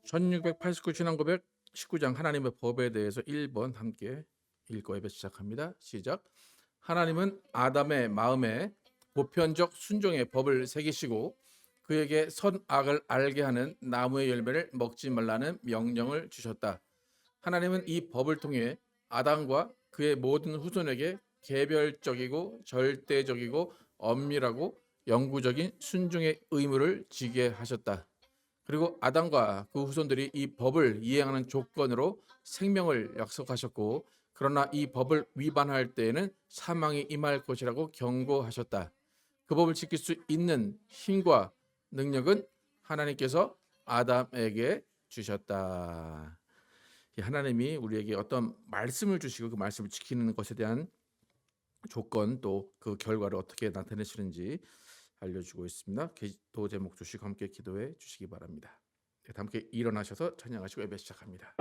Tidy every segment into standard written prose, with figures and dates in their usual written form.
1689 신앙고백 19장 하나님의 법에 대해서 1번 함께 읽고 예배 시작합니다. 시작. 하나님은 아담의 마음에 보편적 순종의 법을 새기시고 그에게 선악을 알게 하는 나무의 열매를 먹지 말라는 명령을 주셨다. 하나님은 이 법을 통해 아담과 그의 모든 후손에게 개별적이고 절대적이고 엄밀하고 영구적인 순종의 의무를 지게 하셨다. 그리고 아담과 그 후손들이 이 법을 이행하는 조건으로 생명을 약속하셨고, 그러나 이 법을 위반할 때에는 사망이 임할 것이라고 경고하셨다. 그 법을 지킬 수 있는 힘과 능력은 하나님께서 아담에게 주셨다. 하나님이 우리에게 어떤 말씀을 주시고 그 말씀을 지키는 것에 대한 조건, 또 그 결과를 어떻게 나타내시는지 알려주고 있습니다. 기도 제목 주시고 함께 기도해 주시기 바랍니다. 함께 일어나셔서 찬양하시고 예배 시작합니다.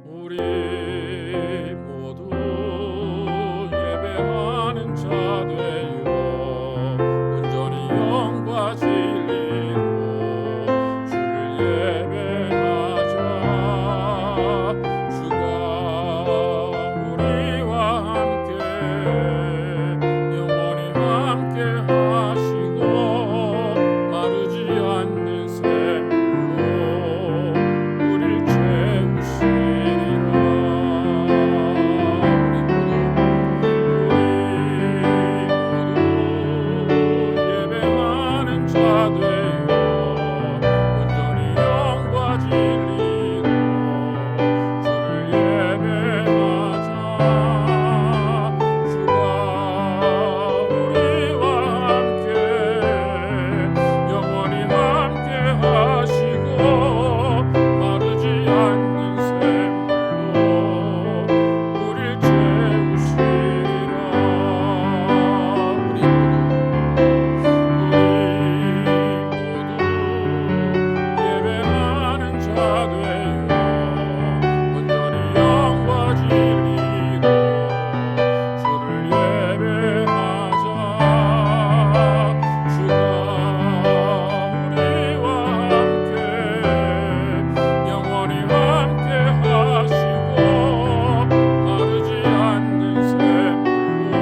우리 모두 예배하는 자 되어 온전히 영과 진리로 주를 예배하자. 주가 우리와 함께 영원히 함께 하시고 마르지 않는 샘물로 우릴 채우시리라. 예배하는 자 되어 온전히 영과 진리로 주를 예배하자. 주가 우리와 함께 영원히 함께 하시고 마르지 않는 샘물로 우릴 채우시리라. 우리 모두 예배하는 자 되어 온전히 영과 진리로 주를 예배하자. 주가 우리와 함께 영원히 함께 하시고 마르지 않는 샘물로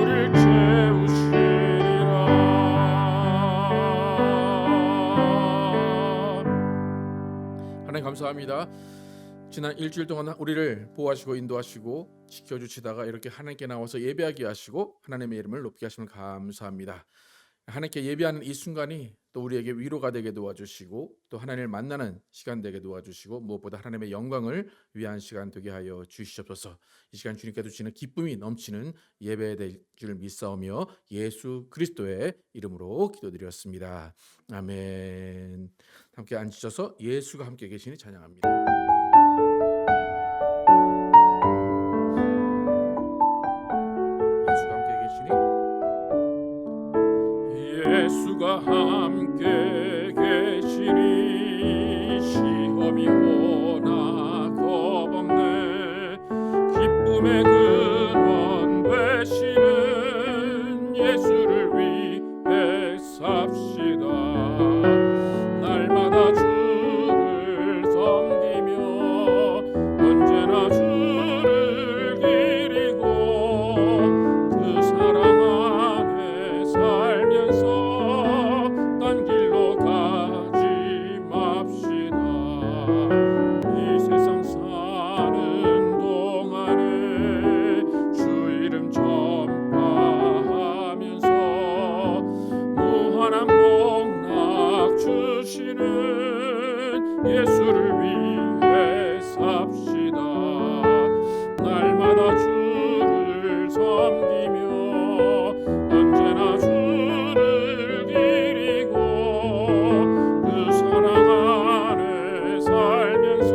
우릴 채우시리라. 하나님 감사합니다. 지난 일주일 동안 우리를 보호하시고 인도하시고 지켜주시다가 이렇게 하나님께 나와서 예배하게 하시고 하나님의 이름을 높게 하심을 감사합니다. 하나님께 예배하는 이 순간이 또 우리에게 위로가 되게 도와주시고 또 하나님을 만나는 시간 되게 도와주시고 무엇보다 하나님의 영광을 위한 시간 되게 하여 주시옵소서. 이 시간 주님께 주시는 기쁨이 넘치는 예배 될 줄 믿사오며 예수 그리스도의 이름으로 기도드렸습니다. 아멘. 함께 앉으셔서 예수가 함께 계시니 찬양합니다. 예수가 함께 계시니 시험이 오나 겁없네. 기쁨의 근원 되시는 예수를 위해 삽시다. 날마다 주를 섬기며 언제나 주를 기리고 그 사랑 안에 살면서 딴 길로 가지 맙시다. 이 세상 사는 동안에 주 이름 전파하면서 무한한 복락 주시는 예수를 위해 삽시다. 날마다 주를 섬기며 언제나 주를 기리고 그 사랑 안에 살면서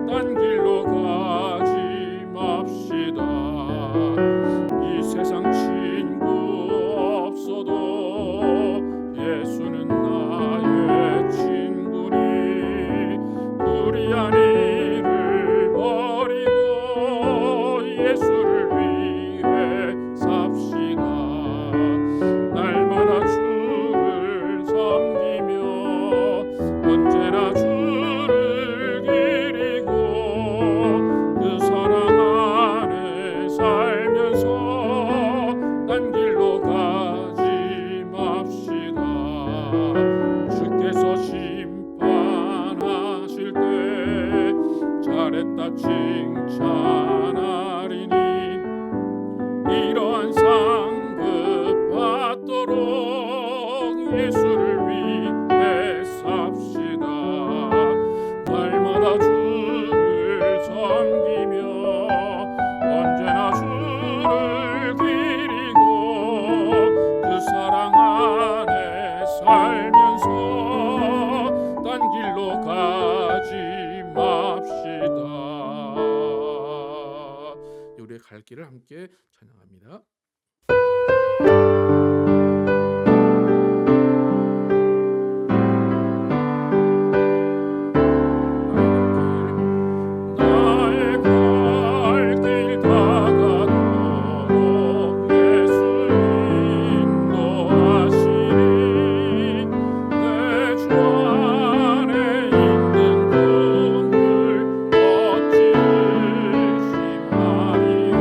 딴 길로 가지 맙시다. 이 세상 친구 없어도 예수는 나의 친구니 잘했다 칭찬하리니 이러한 상급 받도록 예수를 위해 삽시다. 날마다 주를 섬기며 언제나 주를 드리고 그 사랑 안에 살면서 딴 길로 가지 맙시다. 우리의 갈 길을 함께 찬양합니다. 나의 갈 길 다가도록 예수 인도하시니 내 주 안에 있는 꿈을 어찌 의심하리요.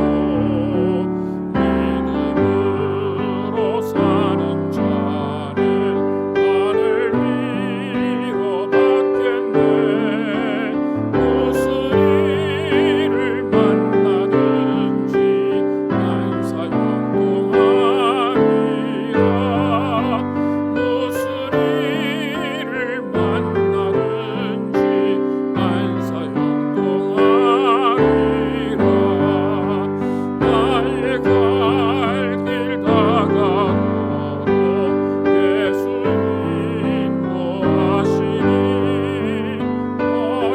믿음으로 사는 자는 하늘 위로 받겠네. 무슨 일을 만나든지 난 사용동하리라. 무슨 일을 만나든지 난 사용동하리라. 나의 갈 길 다가도록 예수 인도하시니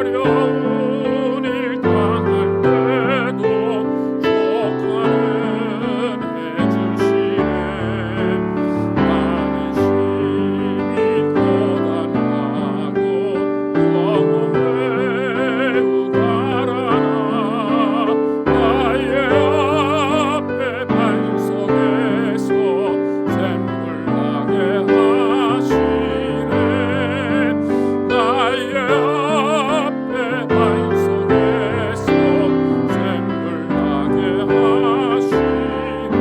어려운 일 당할 때도 족하는 해주시네. 나는 심히 고단하고 영혼 매우 가라나 나의 앞에 반석에서 샘물 나게 하시네. 나의 앞에 반석에서 샘물 나게 하시네.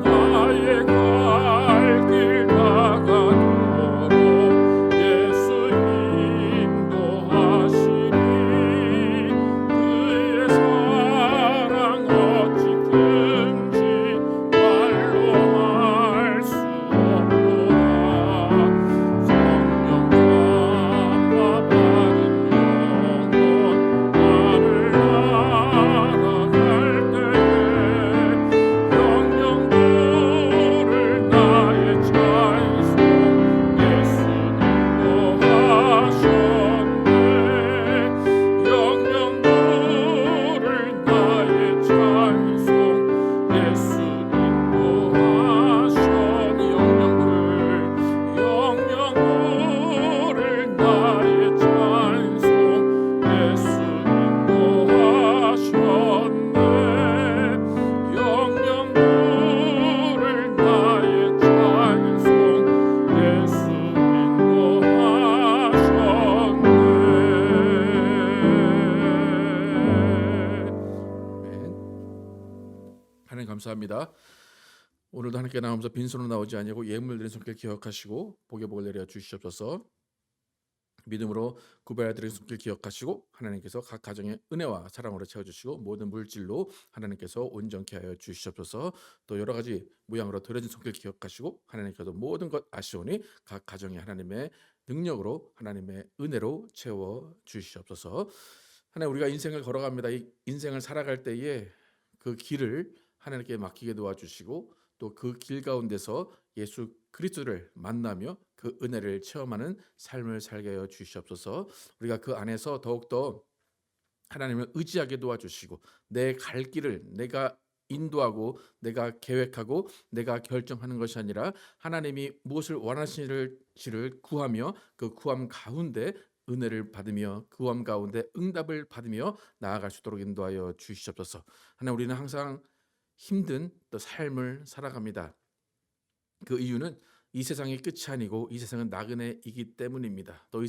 나의 갈 길 다가도록 예수 인도하시니 그의 사랑 어찌 큰지 말로 할 수 없도다. 성령 감화 받은 영혼 나를 날아갈 때에 영영부를 나의 찬송 예수 인도하셨네. 영영부를 나의 찬송 예수 인도하셨네. 영영부를 나의 찬송 예수 인도하셨네. 영영부를 나의 찬송 예수 인도하셨네. 아멘. 하나님 감사합니다. 오늘도 하나님께 나오면서 빈손으로 나오지 아니하고 예물 드린 손길 기억하시고 복의 복을 내려 주시옵소서. 믿음으로 구별해 드린 손길 기억하시고 하나님께서 각 가정의 은혜와 사랑으로 채워주시고 모든 물질로 하나님께서 온전케 하여 주시옵소서. 또 여러 가지 모양으로 드려진 손길 기억하시고 하나님께서 모든 것 아시오니 각 가정에 하나님의 능력으로 하나님의 은혜로 채워 주시옵소서. 하나님, 우리가 인생을 걸어갑니다. 이 인생을 살아갈 때에 그 길을 하나님께 맡기게 도와주시고 또 그 길 가운데서 예수 그리스도를 만나며 그 은혜를 체험하는 삶을 살게 하여 주시옵소서. 우리가 그 안에서 더욱더 하나님을 의지하게 도와주시고 내 갈 길을 내가 인도하고 내가 계획하고 내가 결정하는 것이 아니라 하나님이 무엇을 원하시는지를 구하며 그 구함 가운데 은혜를 받으며 그 구함 가운데 응답을 받으며 나아갈 수 있도록 인도하여 주시옵소서. 하나님, 우리는 항상 힘든 또 삶을 살아갑니다. 그 이유는 이 세상이 끝이 아니고 이 세상은 나그네이기 때문입니다. 또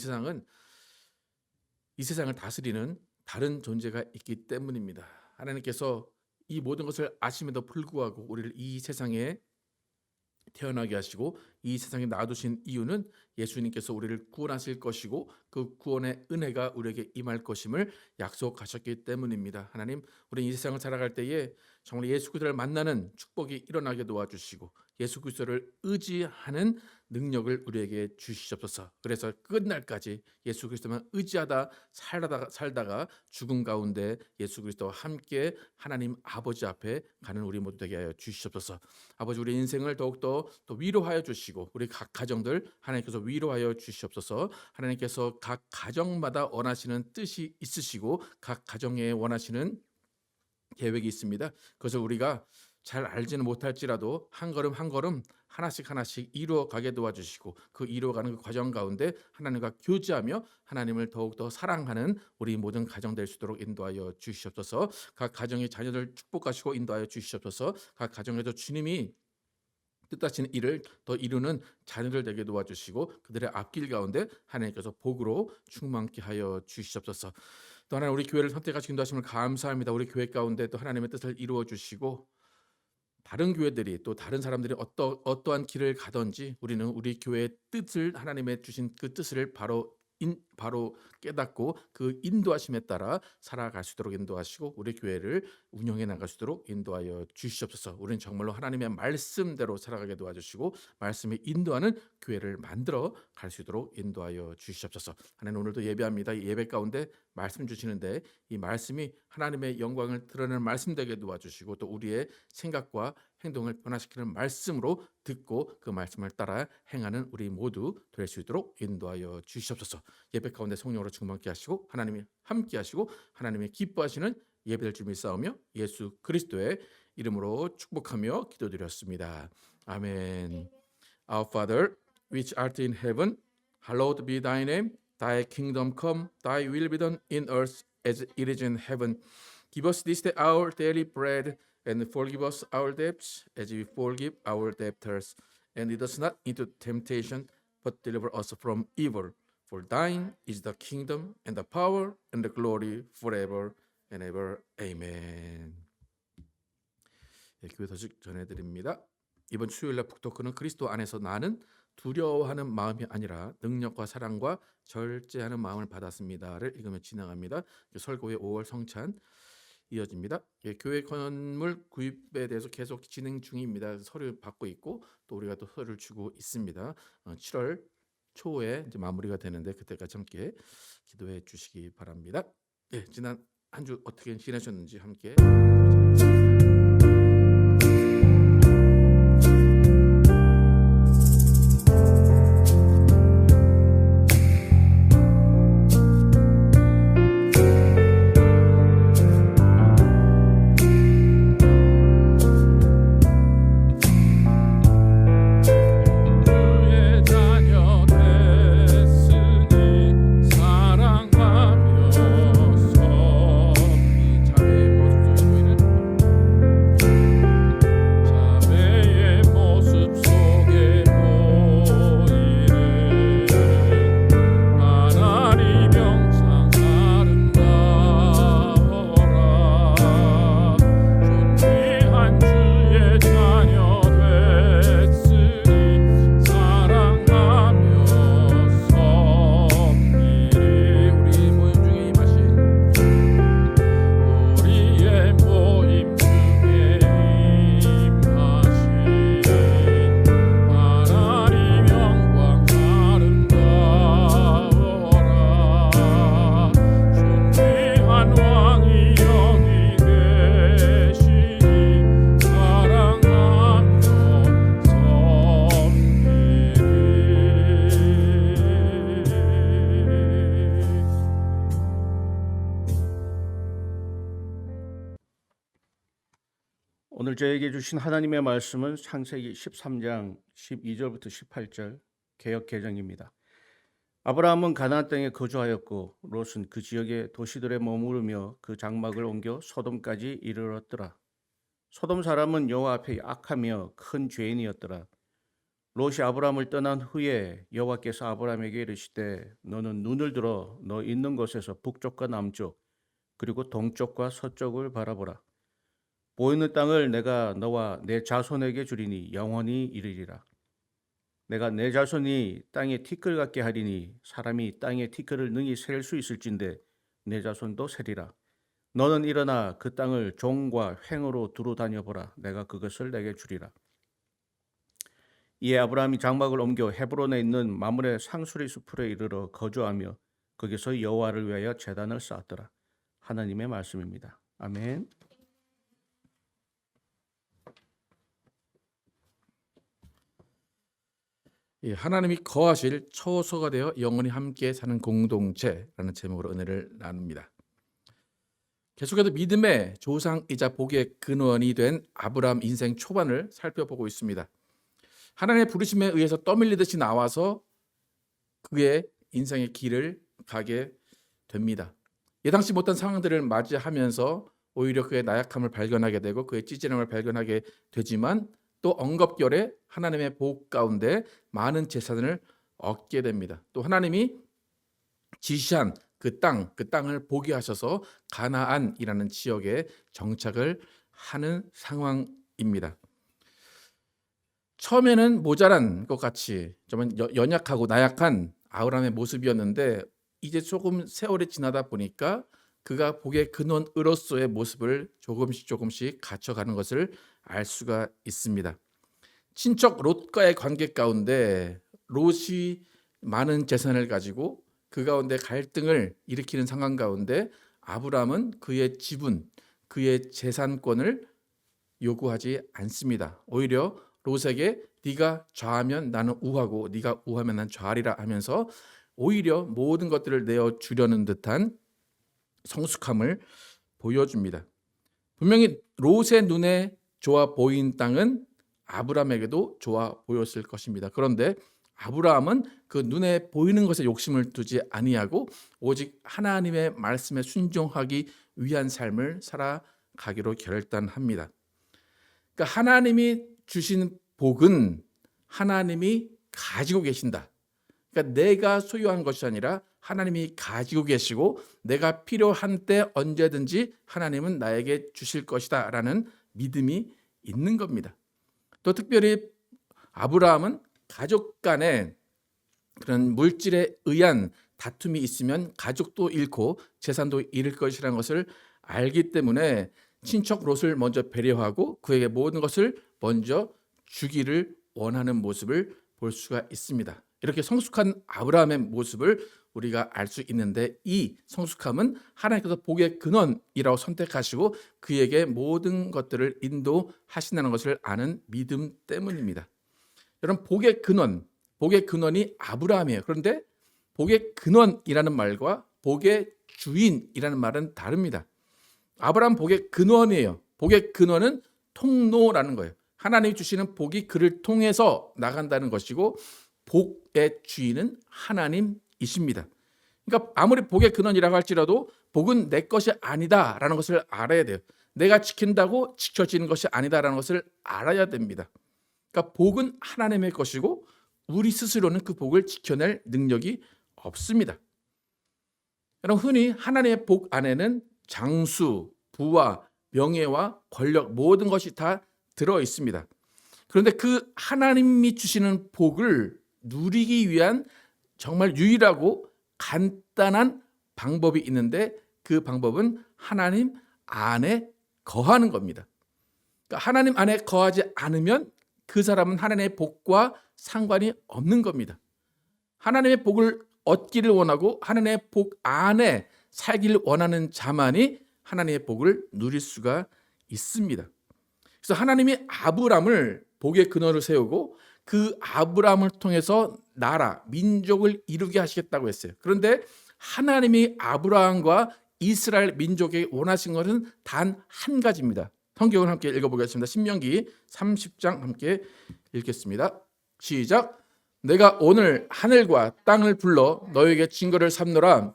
이 세상을 다스리는 다른 존재가 있기 때문입니다. 하나님께서 이 모든 것을 아심에도 불구하고 우리를 이 세상에 태어나게 하시고 이 세상에 놔두신 이유는 예수님께서 우리를 구원하실 것이고 그 구원의 은혜가 우리에게 임할 것임을 약속하셨기 때문입니다. 하나님, 우리 이 세상을 살아갈 때에 정말 예수 그리스도를 만나는 축복이 일어나게 도와주시고 예수 그리스도를 의지하는 능력을 우리에게 주시옵소서. 그래서 끝날까지 예수 그리스도만 의지하다 살다가 죽음 가운데 예수 그리스도와 함께 하나님 아버지 앞에 가는 우리 모두 되게 하여 주시옵소서. 아버지, 우리 인생을 더욱더 또 위로하여 주시고 우리 각 가정들 하나님께서 위로하여 주시옵소서. 하나님께서 각 가정마다 원하시는 뜻이 있으시고 각 가정에 원하시는 계획이 있습니다. 그것을 우리가 잘 알지는 못할지라도 한 걸음 한 걸음 하나씩 이루어 가게 도와주시고 그 이루어가는 그 과정 가운데 하나님과 교제하며 하나님을 더욱더 사랑하는 우리 모든 가정 될 수 있도록 인도하여 주시옵소서. 각 가정의 자녀들 축복하시고 인도하여 주시옵소서. 각 가정에도 주님이 뜻하신 일을 더 이루는 자녀들 되게 도와주시고 그들의 앞길 가운데 하나님께서 복으로 충만케 하여 주시옵소서. 또 하나님, 우리 교회를 선택하시고 인도하심을 감사합니다. 우리 교회 가운데 또 하나님의 뜻을 이루어 주시고 다른 교회들이 또 다른 사람들이 어떠한 길을 가든지 우리는 우리 교회의 뜻을, 하나님의 주신 그 뜻을 바로 깨닫고 그 인도하심에 따라 살아갈 수 있도록 인도하시고 우리 교회를 운영해 나갈 수 있도록 인도하여 주시옵소서. 우리는 정말로 하나님의 말씀대로 살아가게 도와주시고 말씀이 인도하는 교회를 만들어 갈 수 있도록 인도하여 주시옵소서. 하나님, 오늘도 예배합니다. 이 예배 가운데 말씀 주시는데 이 말씀이 하나님의 영광을 드러내는 말씀 되게 도와주시고 또 우리의 생각과 행동을 변화시키는 말씀으로 듣고 그 말씀을 따라 행하는 우리 모두 될 수 있도록 인도하여 주시옵소서. 예배 가운데 성령으로 충만케 하시고 하나님이 함께 하시고 하나님이 기뻐하시는 예배될 줄 믿사오며 예수 그리스도의 이름으로 축복하며 기도드렸습니다. 아멘. Our Father, which art in heaven, hallowed be thy name. Thy kingdom come, thy will be done in earth as it is in heaven. Give us this day our daily bread, and forgive us our debts as we forgive our debtors. And lead us not into temptation, but deliver us from evil. For thine is the kingdom and the power and the glory forever and ever. Amen. 네, 교회 소식 전해드립니다. 이번 수요일날 북토크는 그리스도 안에서 나는 두려워하는 마음이 아니라 능력과 사랑과 절제하는 마음을 받았습니다를 읽으며 진행합니다. 설교회 5월 성찬 이어집니다. 예, 교회 건물 구입에 대해서 계속 진행 중입니다. 서류 받고 있고 또 우리가 또 서류를 주고 있습니다. 7월 초에 이제 마무리가 되는데 그때까지 함께 기도해 주시기 바랍니다. 예, 지난 한 주 어떻게 지내셨는지 함께 주의 자녀 됐으니 사랑하며 섬기 자매의 모습 속에 보이는 자매의 모습 속에 보이는 하나님 영상 아름다워라. 존귀한 주의 자녀 됐으니 사랑하며 섬기리. 우리 모임 중에 임하신 우리의 모임 중에 임하신 하나님 영광 아름다워라. 존귀한 왕이 여기 계시니 사랑하며 섬기리. 오늘 저에게 주신 하나님의 말씀은 창세기 13장 12절부터 18절 개역 개정입니다. 아브라함은 가나안 땅에 거주하였고 롯은 그 지역의 도시들에 머무르며 그 장막을 옮겨 소돔까지 이르렀더라. 소돔 사람은 여호와 앞에 악하며 큰 죄인이었더라. 롯이 아브라함을 떠난 후에 여호와께서 아브라함에게 이르시되 너는 눈을 들어 너 있는 곳에서 북쪽과 남쪽 그리고 동쪽과 서쪽을 바라보라. 보이는 땅을 내가 너와 내 자손에게 주리니 영원히 이르리라. 내가 내 자손이 땅에 티끌 같게 하리니 사람이 땅에 티끌을 능히 셀 수 있을진데 내 자손도 세리라. 너는 일어나 그 땅을 종과 횡으로 두루 다녀보라. 내가 그것을 내게 주리라. 이에 아브라함이 장막을 옮겨 헤브론에 있는 마므레 상수리 숲으로 이르러 거주하며 거기서 여호와를 위하여 제단을 쌓았더라. 하나님의 말씀입니다. 아멘. 예, 하나님이 거하실 처소가 되어 영원히 함께 사는 공동체라는 제목으로 은혜를 나눕니다. 계속해서 믿음의 조상이자 복의 근원이 된 아브라함 인생 초반을 살펴보고 있습니다. 하나님의 부르심에 의해서 떠밀리듯이 나와서 그의 인생의 길을 가게 됩니다. 예상치 못한 상황들을 맞이하면서 오히려 그의 나약함을 발견하게 되고 그의 찌질함을 발견하게 되지만 또 엉겁결에 하나님의 복 가운데 많은 재산을 얻게 됩니다. 또 하나님이 지시한 그 땅을 보게 하셔서 가나안이라는 지역에 정착을 하는 상황입니다. 처음에는 모자란 것 같이 좀 연약하고 나약한 아브라함의 모습이었는데 이제 조금 세월이 지나다 보니까 그가 복의 근원으로서의 모습을 조금씩 갖춰가는 것을 알 수가 있습니다. 친척 롯과의 관계 가운데 롯이 많은 재산을 가지고 그 가운데 갈등을 일으키는 상황 가운데 아브라함은 그의 지분, 그의 재산권을 요구하지 않습니다. 오히려 롯에게 네가 좌하면 나는 우하고 네가 우하면 난 좌하리라 하면서 오히려 모든 것들을 내어주려는 듯한 성숙함을 보여줍니다. 분명히 롯의 눈에 좋아 보인 땅은 아브라함에게도 좋아 보였을 것입니다. 그런데 아브라함은 그 눈에 보이는 것에 욕심을 두지 아니하고 오직 하나님의 말씀에 순종하기 위한 삶을 살아가기로 결단합니다. 그러니까 하나님이 주신 복은 하나님이 가지고 계신다. 그러니까 내가 소유한 것이 아니라 하나님이 가지고 계시고 내가 필요한 때 언제든지 하나님은 나에게 주실 것이다 라는 믿음이 있는 겁니다. 또 특별히 아브라함은 가족 간에 그런 물질에 의한 다툼이 있으면 가족도 잃고 재산도 잃을 것이라는 것을 알기 때문에 친척 롯을 먼저 배려하고 그에게 모든 것을 먼저 주기를 원하는 모습을 볼 수가 있습니다. 이렇게 성숙한 아브라함의 모습을 우리가 알 수 있는데 이 성숙함은 하나님께서 복의 근원이라고 선택하시고 그에게 모든 것들을 인도하신다는 것을 아는 믿음 때문입니다. 여러분 복의 근원이 아브라함이에요. 그런데 복의 근원이라는 말과 복의 주인이라는 말은 다릅니다. 아브라함 복의 근원이에요. 복의 근원은 통로라는 거예요. 하나님이 주시는 복이 그를 통해서 나간다는 것이고 복의 주인은 하나님이십니다. 그러니까 아무리 복의 근원이라고 할지라도 복은 내 것이 아니다라는 것을 알아야 돼요. 내가 지킨다고 지켜지는 것이 아니다라는 것을 알아야 됩니다. 그러니까 복은 하나님의 것이고 우리 스스로는 그 복을 지켜낼 능력이 없습니다. 여러분 흔히 하나님의 복 안에는 장수, 부와 명예와 권력 모든 것이 다 들어 있습니다. 그런데 그 하나님이 주시는 복을 누리기 위한 정말 유일하고 간단한 방법이 있는데 그 방법은 하나님 안에 거하는 겁니다. 그러니까 하나님 안에 거하지 않으면 그 사람은 하나님의 복과 상관이 없는 겁니다. 하나님의 복을 얻기를 원하고 하나님의 복 안에 살기를 원하는 자만이 하나님의 복을 누릴 수가 있습니다. 그래서 하나님이 아브람을 복의 근원을 세우고 그 아브람을 통해서 나라, 민족을 이루게 하시겠다고 했어요. 그런데 하나님이 아브라함과 이스라엘 민족에게 원하신 것은 단 한 가지입니다. 성경을 함께 읽어보겠습니다. 신명기 30장 함께 읽겠습니다. 시작. 내가 오늘 하늘과 땅을 불러 너에게 증거를 삼노라.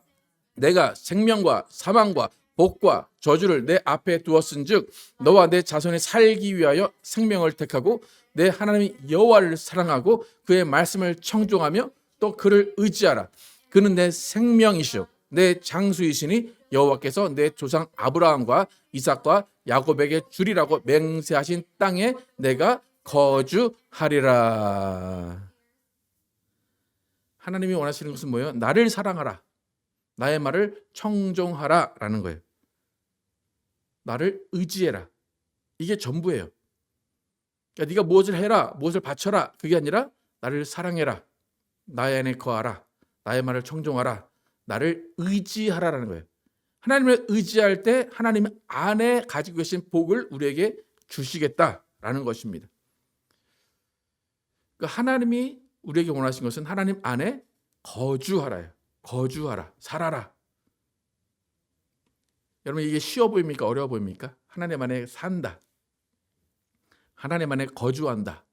내가 생명과 사망과 복과 저주를 내 앞에 두었은즉 너와 내 자손이 살기 위하여 생명을 택하고 내 하나님 여호와를 사랑하고 그의 말씀을 청종하며 또 그를 의지하라. 그는 내 생명이시오 내 장수이시니 여호와께서 내 조상 아브라함과 이삭과 야곱에게 주리라고 맹세하신 땅에 내가 거주하리라. 하나님이 원하시는 것은 뭐예요? 나를 사랑하라, 나의 말을 청종하라 라는 거예요. 나를 의지해라, 이게 전부예요. 그러니까 네가 무엇을 해라, 무엇을 바쳐라, 그게 아니라 나를 사랑해라, 나의 안에 거하라, 나의 말을 청종하라, 나를 의지하라라는 거예요. 하나님을 의지할 때 하나님 안에 가지고 계신 복을 우리에게 주시겠다라는 것입니다. 그러니까 하나님이 우리에게 원하신 것은 하나님 안에 거주하라요. 거주하라, 살아라. 여러분, 이게 쉬워 보입니까? 어려워 보입니까? 하나님 안에 산다, 하나님 안에 거주한다.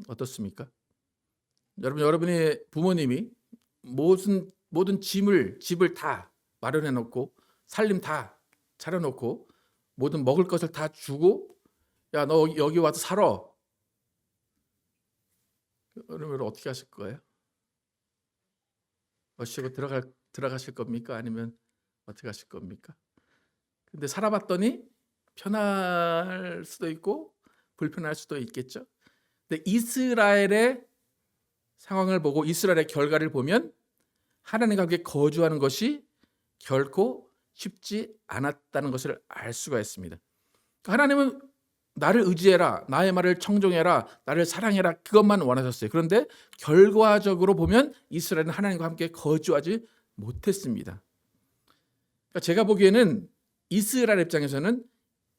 어떻습니까? 여러분의 부모님이 모든 집을 다 마련해 놓고, 살림 다 차려놓고, 모든 먹을 것을 다 주고, 야, 너 여기 와서 살아. 여러분 어떻게 하실 거예요? 어시고 들어가실 겁니까? 아니면 어떻게 하실 겁니까? 근데 살아봤더니 편할 수도 있고 불편할 수도 있겠죠. 근데 이스라엘의 상황을 보고, 이스라엘의 결과를 보면 하나님과 함께 거주하는 것이 결코 쉽지 않았다는 것을 알 수가 있습니다. 하나님은 나를 의지해라, 나의 말을 청종해라, 나를 사랑해라, 그것만 원하셨어요. 그런데 결과적으로 보면 이스라엘은 하나님과 함께 거주하지 못했습니다. 그러니까 제가 보기에는 이스라엘 입장에서는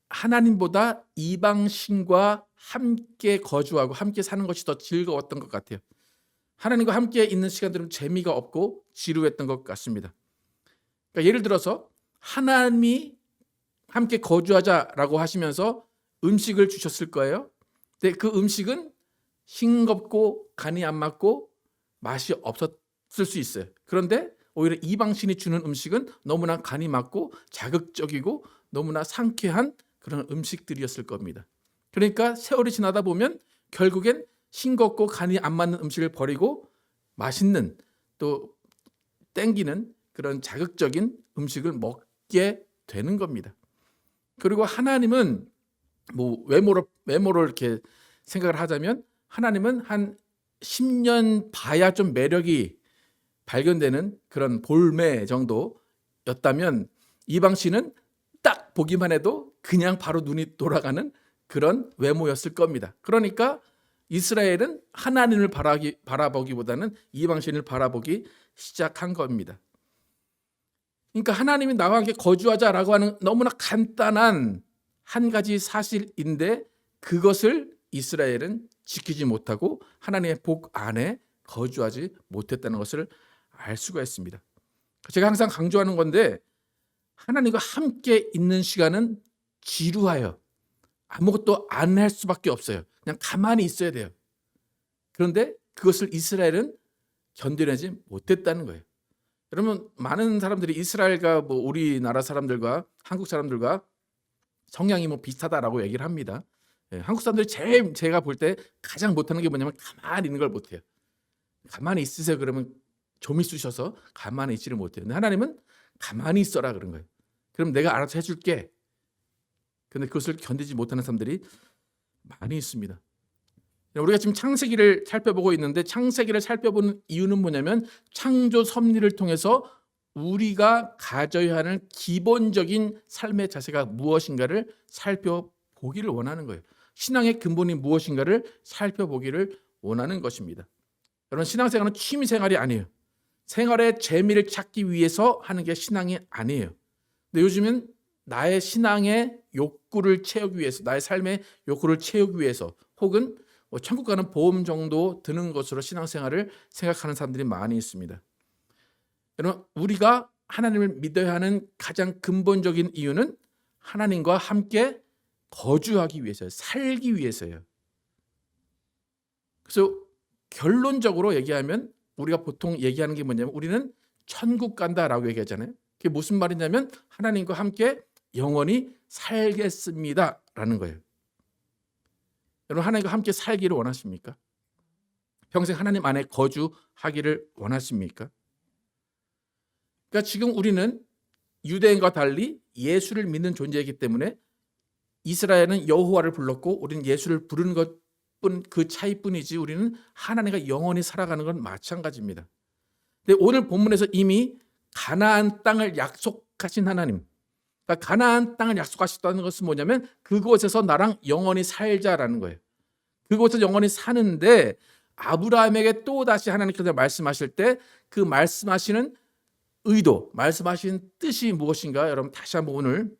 하나님보다 이방신과 함께 거주하고 함께 사는 것이 더 즐거웠던 것 같아요. 하나님과 함께 있는 시간들은 재미가 없고 지루했던 것 같습니다. 그러니까 예를 들어서 하나님이 함께 거주하자라고 하시면서 음식을 주셨을 거예요. 근데 그 음식은 싱겁고 간이 안 맞고 맛이 없었을 수 있어요. 그런데 오히려 이방신이 주는 음식은 너무나 간이 맞고 자극적이고 너무나 상쾌한 그런 음식들이었을 겁니다. 그러니까 세월이 지나다 보면 결국엔 싱겁고 간이 안 맞는 음식을 버리고 맛있는, 또 땡기는 그런 자극적인 음식을 먹게 되는 겁니다. 그리고 하나님은 뭐 외모로 이렇게 생각을 하자면, 하나님은 한 10년 봐야 좀 매력이 발견되는 그런 볼매 정도였다면, 이방신은 딱 보기만 해도 그냥 바로 눈이 돌아가는 그런 외모였을 겁니다. 그러니까 이스라엘은 하나님을 바라보기보다는 이방신을 바라보기 시작한 겁니다. 그러니까 하나님이 나와 함께 거주하자라고 하는 너무나 간단한 한 가지 사실인데, 그것을 이스라엘은 지키지 못하고 하나님의 복 안에 거주하지 못했다는 것을 알 수가 있습니다. 제가 항상 강조하는 건데, 하나님과 함께 있는 시간은 지루해요. 아무것도 안 할 수밖에 없어요. 그냥 가만히 있어야 돼요. 그런데 그것을 이스라엘은 견뎌내지 못했다는 거예요. 여러분, 많은 사람들이 이스라엘과 뭐 우리나라 사람들과 한국 사람들과 성향이 뭐 비슷하다라고 얘기를 합니다. 한국 사람들이 제일 제가 볼 때 가장 못하는 게 뭐냐면 가만히 있는 걸 못해요. 가만히 있으세요 그러면 좀 있으셔서 가만히 있지를 못해요. 근데 하나님은 가만히 있어라 그런 거예요. 그럼 내가 알아서 해줄게. 근데 그것을 견디지 못하는 사람들이 많이 있습니다. 우리가 지금 창세기를 살펴보고 있는데, 창세기를 살펴보는 이유는 뭐냐면 창조 섭리를 통해서 우리가 가져야 하는 기본적인 삶의 자세가 무엇인가를 살펴보기를 원하는 거예요. 신앙의 근본이 무엇인가를 살펴보기를 원하는 것입니다. 여러분, 신앙생활은 취미생활이 아니에요. 생활의 재미를 찾기 위해서 하는 게 신앙이 아니에요. 근데 요즘은 나의 신앙의 욕구를 채우기 위해서, 나의 삶의 욕구를 채우기 위해서, 혹은 천국 가는 보험 정도 드는 것으로 신앙생활을 생각하는 사람들이 많이 있습니다. 여러분, 우리가 하나님을 믿어야 하는 가장 근본적인 이유는 하나님과 함께 거주하기 위해서예요. 살기 위해서예요. 그래서 결론적으로 얘기하면 우리가 보통 얘기하는 게 뭐냐면, 우리는 천국 간다라고 얘기하잖아요. 그게 무슨 말이냐면 하나님과 함께 영원히 살겠습니다라는 거예요. 여러분, 하나님과 함께 살기를 원하십니까? 평생 하나님 안에 거주하기를 원하십니까? 그러니까 지금 우리는 유대인과 달리 예수를 믿는 존재이기 때문에 이스라엘은 여호와를 불렀고 우리는 예수를 부르는 것뿐 그 차이뿐이지 우리는 하나님과 영원히 살아가는 건 마찬가지입니다. 근데 오늘 본문에서 이미 가나안 땅을 약속하신 하나님, 그러니까 가나안 땅을 약속하셨다는 것은 뭐냐면 그곳에서 나랑 영원히 살자라는 거예요. 그곳에서 영원히 사는데 아브라함에게 또다시 하나님께서 말씀하실 때 그 말씀하시는 의도, 말씀하신 뜻이 무엇인가 여러분 다시 한번 오늘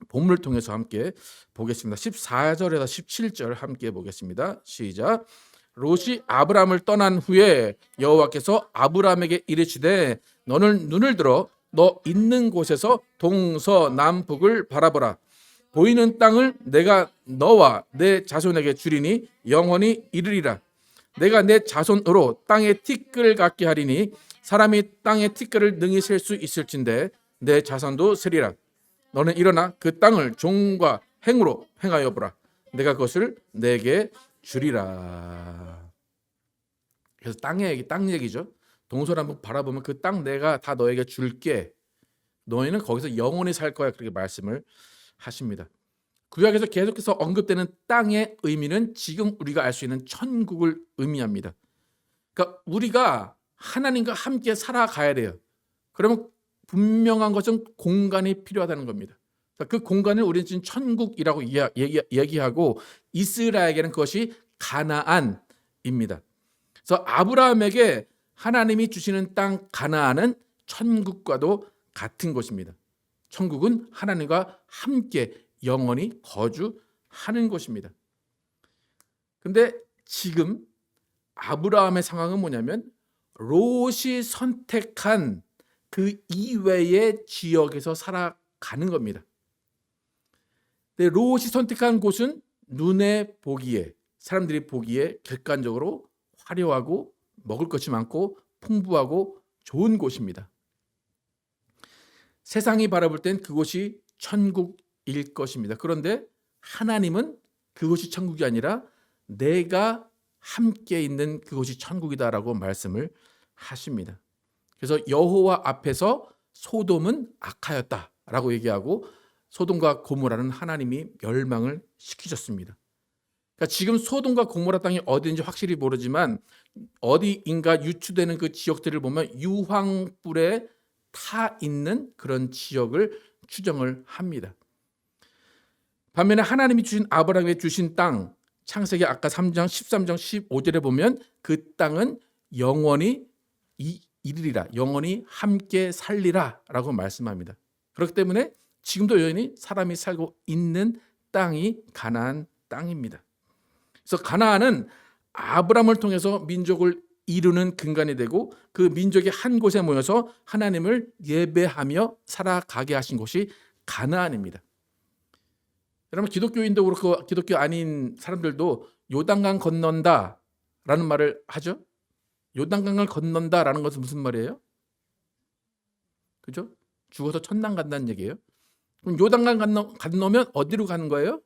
본문을 통해서 함께 보겠습니다. 14절에서 17절 함께 보겠습니다. 시작. 롯이 아브라함을 떠난 후에 여호와께서 아브라함에게 이르시되 너는 눈을 들어 너 있는 곳에서 동서남북을 바라보라. 보이는 땅을 내가 너와 내 자손에게 주리니 영원히 이르리라. 내가 내 자손으로 땅에 티끌 같게 하리니 사람이 땅에 티끌을 능히 셀 수 있을진데 내 자손도 세리라. 너는 일어나 그 땅을 종과 행으로 행하여 보라. 내가 그것을 내게 주리라. 그래서 땅 얘기죠. 동서남북 바라보면 그 땅 내가 다 너에게 줄게. 너희는 거기서 영원히 살 거야. 그렇게 말씀을 하십니다. 구약에서 계속해서 언급되는 땅의 의미는 지금 우리가 알 수 있는 천국을 의미합니다. 그러니까 우리가 하나님과 함께 살아가야 돼요. 그러면 분명한 것은 공간이 필요하다는 겁니다. 그 공간을 우리는 지금 천국이라고 얘기하고 이스라엘에게는 그것이 가나안입니다. 그래서 아브라함에게 하나님이 주시는 땅 가나안은 천국과도 같은 곳입니다. 천국은 하나님과 함께 영원히 거주하는 곳입니다. 근데 지금 아브라함의 상황은 뭐냐면 롯이 선택한 그 이외의 지역에서 살아가는 겁니다. 근데 롯이 선택한 곳은 눈에 보기에 사람들이 보기에 객관적으로 화려하고 먹을 것이 많고 풍부하고 좋은 곳입니다. 세상이 바라볼 땐 그곳이 천국일 것입니다. 그런데 하나님은 그곳이 천국이 아니라 내가 함께 있는 그곳이 천국이다라고 말씀을 하십니다. 그래서 여호와 앞에서 소돔은 악하였다라고 얘기하고 소돔과 고모라는 하나님이 멸망을 시키셨습니다. 그러니까 지금 소돔과 고모라 땅이 어디인지 확실히 모르지만 어디인가 유추되는 그 지역들을 보면 유황불에 타 있는 그런 지역을 추정을 합니다. 반면에 하나님이 주신 아브라함에게 주신 땅 창세기 아까 3장 13장 15절에 보면 그 땅은 영원히 이르리라, 영원히 함께 살리라 라고 말씀합니다. 그렇기 때문에 지금도 여전히 사람이 살고 있는 땅이 가나안 땅입니다. 그래서 가나안은 아브라함을 통해서 민족을 이루는 근간이 되고 그 민족이 한 곳에 모여서 하나님을 예배하며 살아가게 하신 곳이 가나안입니다. 여러분 기독교인도 그렇고 기독교 아닌 사람들도 요단강 건넌다라는 말을 하죠. 요단강을 건넌다라는 것은 무슨 말이에요? 그죠? 죽어서 천당 간다는 얘기예요. 그럼 요단강 건너면 어디로 가는 거예요?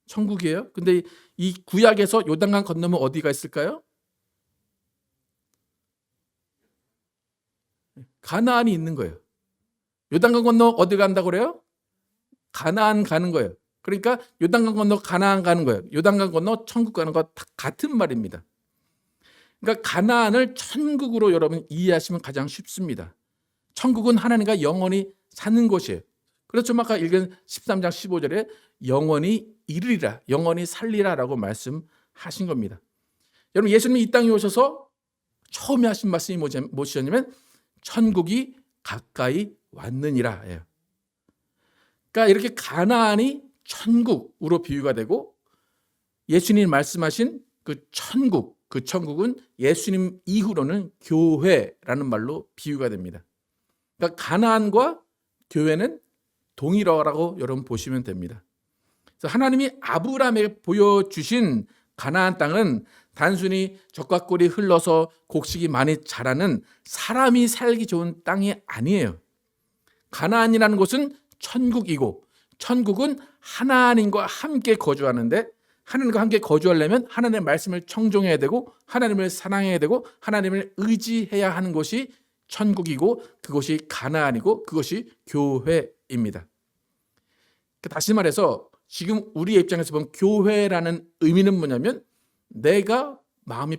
천국이에요. 근데 이 구약에서 요단강 건너면 어디가 있을까요? 가나안이 있는 거예요. 요단강 건너 어디 간다고 그래요? 가나안 가는 거예요. 그러니까 요단강 건너 가나안 가는 거예요. 요단강 건너 천국 가는 거 다 같은 말입니다. 그러니까 가나안을 천국으로 여러분 이해하시면 가장 쉽습니다. 천국은 하나님과 영원히 사는 곳이에요. 그렇죠. 아까 읽은 13장 15절에 영원히 이르리라, 영원히 살리라라고 말씀하신 겁니다. 여러분 예수님이 이 땅에 오셔서 처음에 하신 말씀이 무엇이었냐면 천국이 가까이 왔느니라예요. 그러니까 이렇게 가나안이 천국으로 비유가 되고 예수님이 말씀하신 그 천국은 예수님 이후로는 교회라는 말로 비유가 됩니다. 그러니까 가나안과 교회는 동일어라고 여러분 보시면 됩니다. 그래서 하나님이 아브라함에게 보여주신 가나안 땅은 단순히 적과 꿀이 흘러서 곡식이 많이 자라는 사람이 살기 좋은 땅이 아니에요. 가나안이라는 곳은 천국이고 천국은 하나님과 함께 거주하는데 하나님과 함께 거주하려면 하나님의 말씀을 청종해야 되고 하나님을 사랑해야 되고 하나님을 의지해야 하는 곳이 천국이고 그것이 가나안이고 그것이 교회입니다. 다시 말해서 지금 우리의 입장에서 보면 교회라는 의미는 뭐냐면 내가 마음이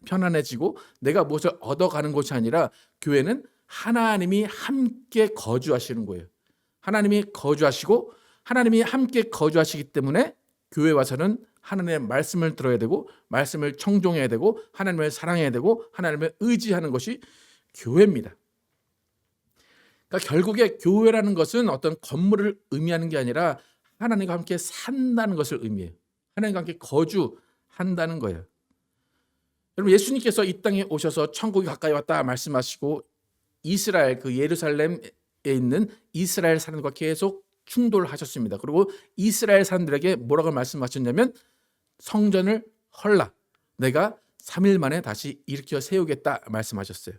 편안해지고 내가 무엇을 얻어가는 것이 아니라 교회는 하나님이 함께 거주하시는 거예요. 하나님이 거주하시고 하나님이 함께 거주하시기 때문에 교회 와서는 하나님의 말씀을 들어야 되고 말씀을 청종해야 되고 하나님을 사랑해야 되고 하나님을 의지하는 것이 교회입니다. 그러니까 결국에 교회라는 것은 어떤 건물을 의미하는 게 아니라 하나님과 함께 산다는 것을 의미해요. 하나님과 함께 거주한다는 거예요. 여러분, 예수님께서 이 땅에 오셔서 천국이 가까이 왔다 말씀하시고 이스라엘 그 예루살렘에 있는 이스라엘 사람들과 계속 충돌하셨습니다. 그리고 이스라엘 사람들에게 뭐라고 말씀하셨냐면 성전을 헐라 내가 3일 만에 다시 일으켜 세우겠다 말씀하셨어요.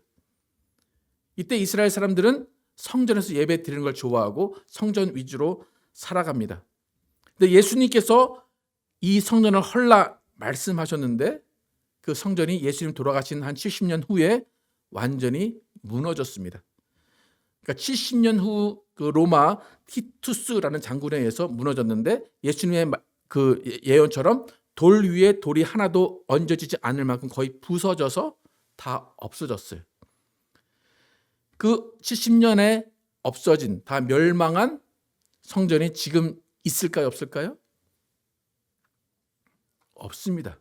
이때 이스라엘 사람들은 성전에서 예배 드리는 걸 좋아하고 성전 위주로 살아갑니다. 근데 예수님께서 이 성전을 헐라 말씀하셨는데 그 성전이 예수님 돌아가신 한 70년 후에 완전히 무너졌습니다. 그러니까 70년 후 그 로마 티투스라는 장군에 의해서 무너졌는데 예수님의 그 예언처럼 돌 위에 돌이 하나도 얹어지지 않을 만큼 거의 부서져서 다 없어졌어요. 그 70년에 없어진 다 멸망한 성전이 지금 있을까요? 없을까요? 없습니다.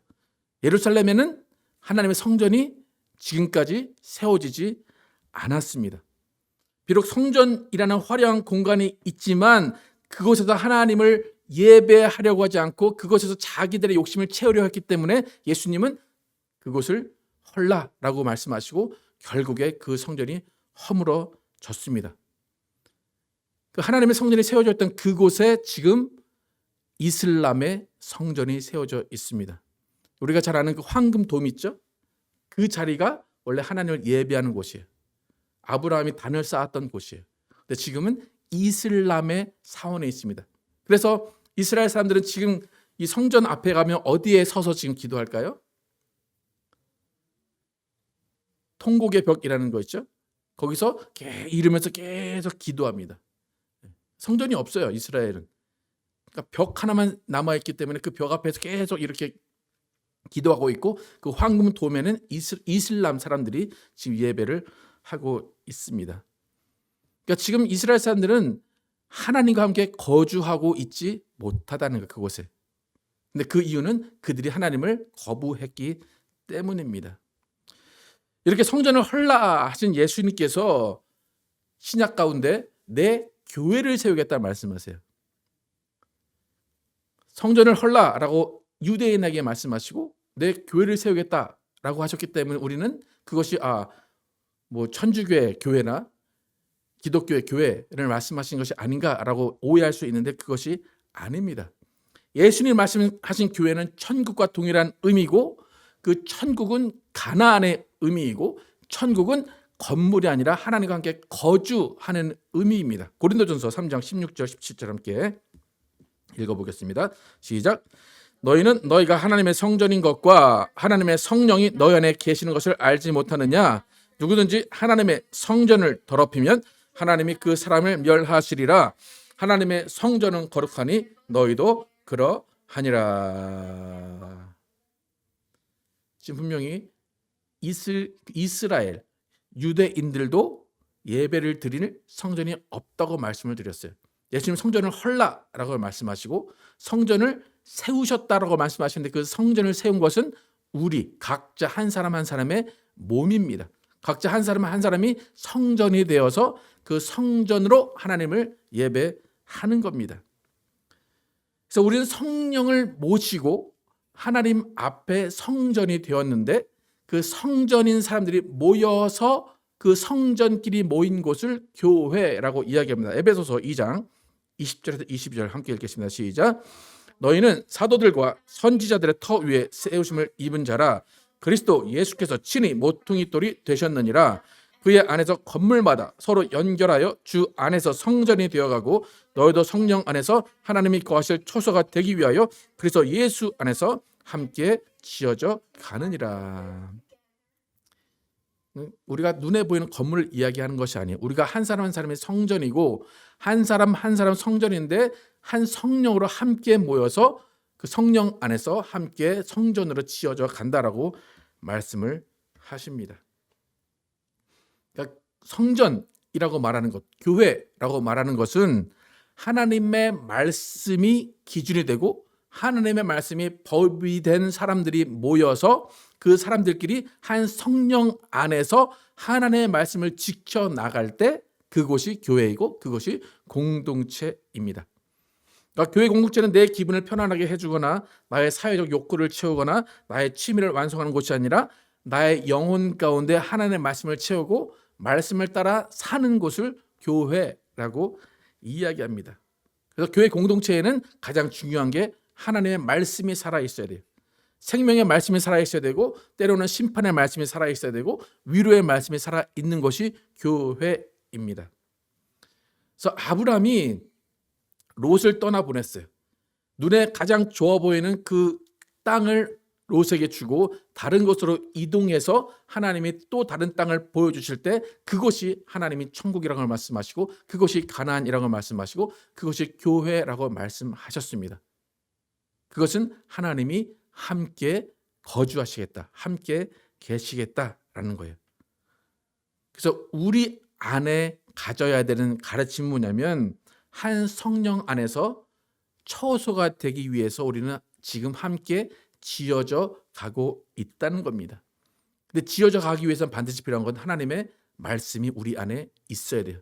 예루살렘에는 하나님의 성전이 지금까지 세워지지 않았습니다. 비록 성전이라는 화려한 공간이 있지만 그곳에서 하나님을 예배하려고 하지 않고 그곳에서 자기들의 욕심을 채우려 했기 때문에 예수님은 그곳을 헐라라고 말씀하시고 결국에 그 성전이 허물어졌습니다. 그 하나님의 성전이 세워져 있던 그곳에 지금 이슬람의 성전이 세워져 있습니다. 우리가 잘 아는 그 황금돔 있죠? 그 자리가 원래 하나님을 예배하는 곳이에요. 아브라함이 단을 쌓았던 곳이에요. 근데 지금은 이슬람의 사원에 있습니다. 그래서 이스라엘 사람들은 지금 이 성전 앞에 가면 어디에 서서 지금 기도할까요? 통곡의 벽이라는 거 있죠? 거기서 이러면서 계속 기도합니다. 성전이 없어요, 이스라엘은. 그러니까 벽 하나만 남아있기 때문에 그 벽 앞에서 계속 이렇게 기도하고 있고 그 황금 도면은 이슬람 사람들이 지금 예배를 하고 있습니다. 그러니까 지금 이스라엘 사람들은 하나님과 함께 거주하고 있지 못하다는 거 그곳에. 근데 그 이유는 그들이 하나님을 거부했기 때문입니다. 이렇게 성전을 헐라 하신 예수님께서 신약 가운데 내 교회를 세우겠다 말씀하세요. 성전을 헐라라고 유대인에게 말씀하시고 내 교회를 세우겠다라고 하셨기 때문에 우리는 그것이 천주교회 교회나 기독교의 교회를 말씀하신 것이 아닌가라고 오해할 수 있는데 그것이 아닙니다. 예수님 말씀하신 교회는 천국과 동일한 의미고 그 천국은 가나안의 의미이고 천국은 건물이 아니라 하나님과 함께 거주하는 의미입니다. 고린도전서 3장 16절 17절 함께 읽어보겠습니다. 시작. 너희는 너희가 하나님의 성전인 것과 하나님의 성령이 너희 안에 계시는 것을 알지 못하느냐? 누구든지 하나님의 성전을 더럽히면 하나님이 그 사람을 멸하시리라. 하나님의 성전은 거룩하니 너희도 그러하니라. 지금 분명히 이스라엘 유대인들도 예배를 드릴 성전이 없다고 말씀을 드렸어요. 예수님 성전을 헐라라고 말씀하시고 성전을 세우셨다라고 말씀하시는데 그 성전을 세운 것은 우리 각자 한 사람 한 사람의 몸입니다. 각자 한 사람 한 사람이 성전이 되어서 그 성전으로 하나님을 예배하는 겁니다. 그래서 우리는 성령을 모시고 하나님 앞에 성전이 되었는데 그 성전인 사람들이 모여서 그 성전끼리 모인 곳을 교회라고 이야기합니다. 에베소서 2장 20절에서 22절 함께 읽겠습니다. 시작. 너희는 사도들과 선지자들의 터 위에 세우심을 입은 자라. 그리스도 예수께서 친히 모퉁이 돌이 되셨느니라. 그의 안에서 건물마다 서로 연결하여 주 안에서 성전이 되어가고 너희도 성령 안에서 하나님이 거하실 초소가 되기 위하여 그래서 예수 안에서 함께 지어져 가느니라. 우리가 눈에 보이는 건물을 이야기하는 것이 아니에요. 우리가 한 사람 한 사람이 성전이고 한 사람 한 사람 성전인데 한 성령으로 함께 모여서 그 성령 안에서 함께 성전으로 지어져 간다라고 말씀을 하십니다. 그러니까 성전이라고 말하는 것, 교회라고 말하는 것은 하나님의 말씀이 기준이 되고 하나님의 말씀이 법이 된 사람들이 모여서 그 사람들끼리 한 성령 안에서 하나님의 말씀을 지켜나갈 때 그곳이 교회이고 그것이 공동체입니다. 그러니까 교회 공동체는 내 기분을 편안하게 해주거나 나의 사회적 욕구를 채우거나 나의 취미를 완성하는 곳이 아니라 나의 영혼 가운데 하나님의 말씀을 채우고 말씀을 따라 사는 곳을 교회라고 이야기합니다. 그래서 교회 공동체에는 가장 중요한 게 하나님의 말씀이 살아있어야 돼요. 생명의 말씀이 살아있어야 되고 때로는 심판의 말씀이 살아있어야 되고 위로의 말씀이 살아있는 것이 교회입니다. 그래서 아브라함이 롯을 떠나보냈어요. 눈에 가장 좋아 보이는 그 땅을 롯에게 주고 다른 곳으로 이동해서 하나님이 또 다른 땅을 보여주실 때 그것이 하나님이 천국이라고 말씀하시고 그것이 가나안이라고 말씀하시고 그것이 교회라고 말씀하셨습니다. 그것은 하나님이 함께 거주하시겠다, 함께 계시겠다라는 거예요. 그래서 우리 안에 가져야 되는 가르침은 뭐냐면 한 성령 안에서 처소가 되기 위해서 우리는 지금 함께 지어져 가고 있다는 겁니다. 근데 지어져 가기 위해서는 반드시 필요한 건 하나님의 말씀이 우리 안에 있어야 돼요.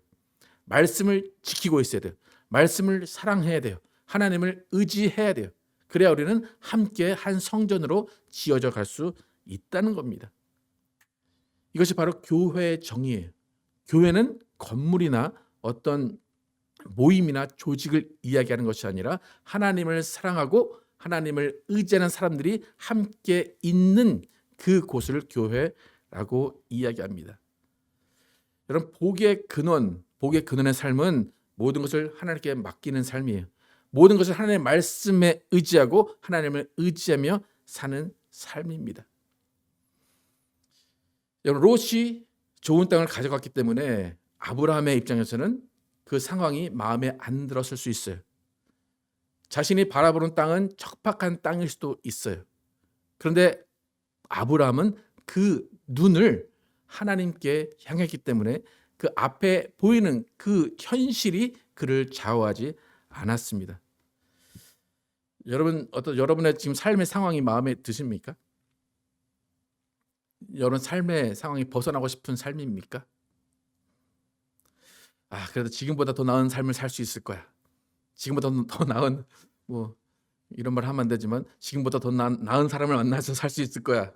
말씀을 지키고 있어야 돼요. 말씀을 사랑해야 돼요. 하나님을 의지해야 돼요. 그래야 우리는 함께 한 성전으로 지어져 갈 수 있다는 겁니다. 이것이 바로 교회의 정의예요. 교회는 건물이나 어떤 모임이나 조직을 이야기하는 것이 아니라 하나님을 사랑하고 하나님을 의지하는 사람들이 함께 있는 그곳을 교회라고 이야기합니다. 여러분, 복의 근원의 삶은 모든 것을 하나님께 맡기는 삶이에요. 모든 것을 하나님의 말씀에 의지하고 하나님을 의지하며 사는 삶입니다. 여러분, 롯이 좋은 땅을 가져갔기 때문에 아브라함의 입장에서는 그 상황이 마음에 안 들었을 수 있어요. 자신이 바라보는 땅은 척박한 땅일 수도 있어요. 그런데 아브라함은 그 눈을 하나님께 향했기 때문에 그 앞에 보이는 그 현실이 그를 좌우하지 않았습니다. 여러분의 지금 삶의 상황이 마음에 드십니까? 여러분 삶의 상황이 벗어나고 싶은 삶입니까? 그래도 지금보다 더 나은 삶을 살 수 있을 거야. 지금보다 더 나은 이런 말 하면 안 되지만 지금보다 더 나은 사람을 만나서 살 수 있을 거야.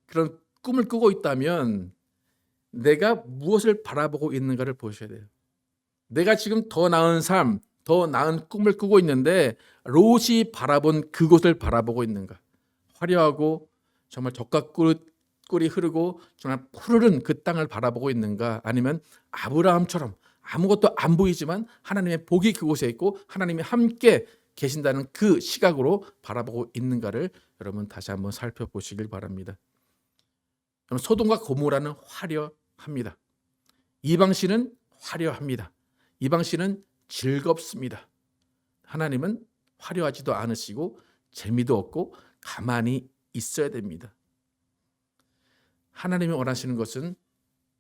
그런 꿈을 꾸고 있다면 내가 무엇을 바라보고 있는가를 보셔야 돼요. 내가 지금 더 나은 삶, 더 나은 꿈을 꾸고 있는데 롯이 바라본 그곳을 바라보고 있는가? 화려하고 정말 젖과 꿀이 흐르고 정말 푸르른 그 땅을 바라보고 있는가? 아니면 아브라함처럼 아무것도 안 보이지만 하나님의 복이 그곳에 있고 하나님이 함께 계신다는 그 시각으로 바라보고 있는가를 여러분 다시 한번 살펴보시길 바랍니다. 소돔과 고모라는 화려합니다. 이방신은 화려합니다. 이방신은 즐겁습니다. 하나님은 화려하지도 않으시고 재미도 없고 가만히 있어야 됩니다. 하나님이 원하시는 것은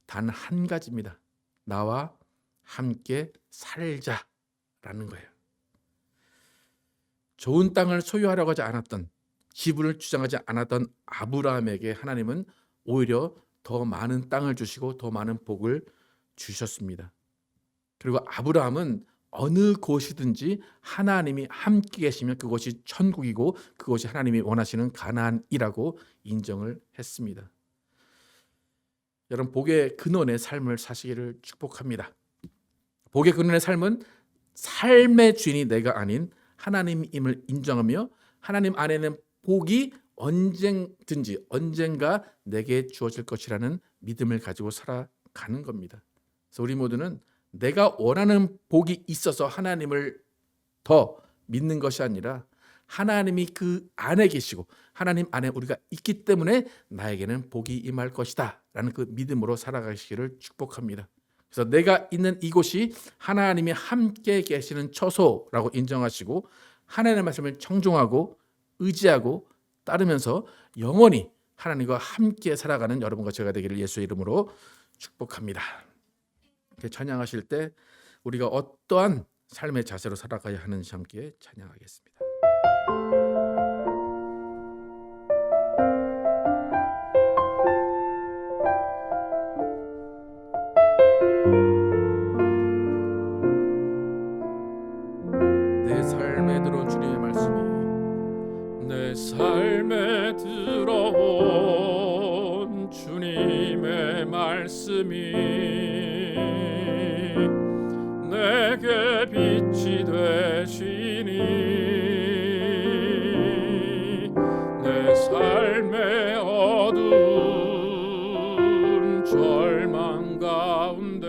단 한 가지입니다. 나와 함께 살자라는 거예요. 좋은 땅을 소유하려고 하지 않았던, 지분을 주장하지 않았던 아브라함에게 하나님은 오히려 더 많은 땅을 주시고 더 많은 복을 주셨습니다. 그리고 아브라함은 어느 곳이든지 하나님이 함께 계시면 그것이 천국이고 그것이 하나님이 원하시는 가나안이라고 인정을 했습니다. 여러분, 복의 근원의 삶을 사시기를 축복합니다. 복의 근원의 삶은 삶의 주인이 내가 아닌 하나님임을 인정하며 하나님 안에는 복이 언젠가 내게 주어질 것이라는 믿음을 가지고 살아가는 겁니다. 그래서 우리 모두는 내가 원하는 복이 있어서 하나님을 더 믿는 것이 아니라 하나님이 그 안에 계시고 하나님 안에 우리가 있기 때문에 나에게는 복이 임할 것이다 라는 그 믿음으로 살아가시기를 축복합니다. 그래서 내가 있는 이곳이 하나님이 함께 계시는 처소라고 인정하시고 하나님의 말씀을 청종하고 의지하고 따르면서 영원히 하나님과 함께 살아가는 여러분과 제가 되기를 예수의 이름으로 축복합니다. 찬양하실 때 우리가 어떠한 삶의 자세로 살아가야 하는지 함께 찬양하겠습니다. 내 삶에 들어온 주님의 말씀이 내 삶에 들어온 주님의 말씀이 내게 빛이 되시니 내 삶의 어두운 절망 가운데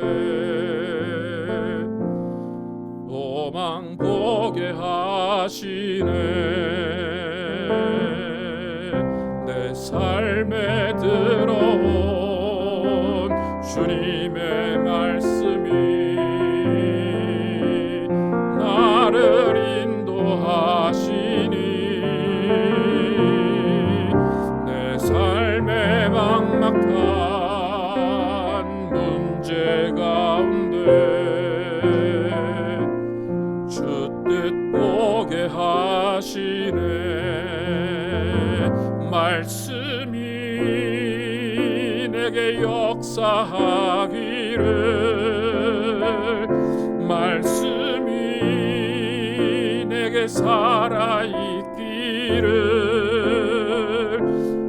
소망 보게 하시네. 내 삶에 들어온 주님의 말씀이 나를 인도하시니 내 삶의 막막한 문제 가운데 주 뜻 보게 하시네. 말씀이 내게 역사하기를 말씀이 내게 살아있기를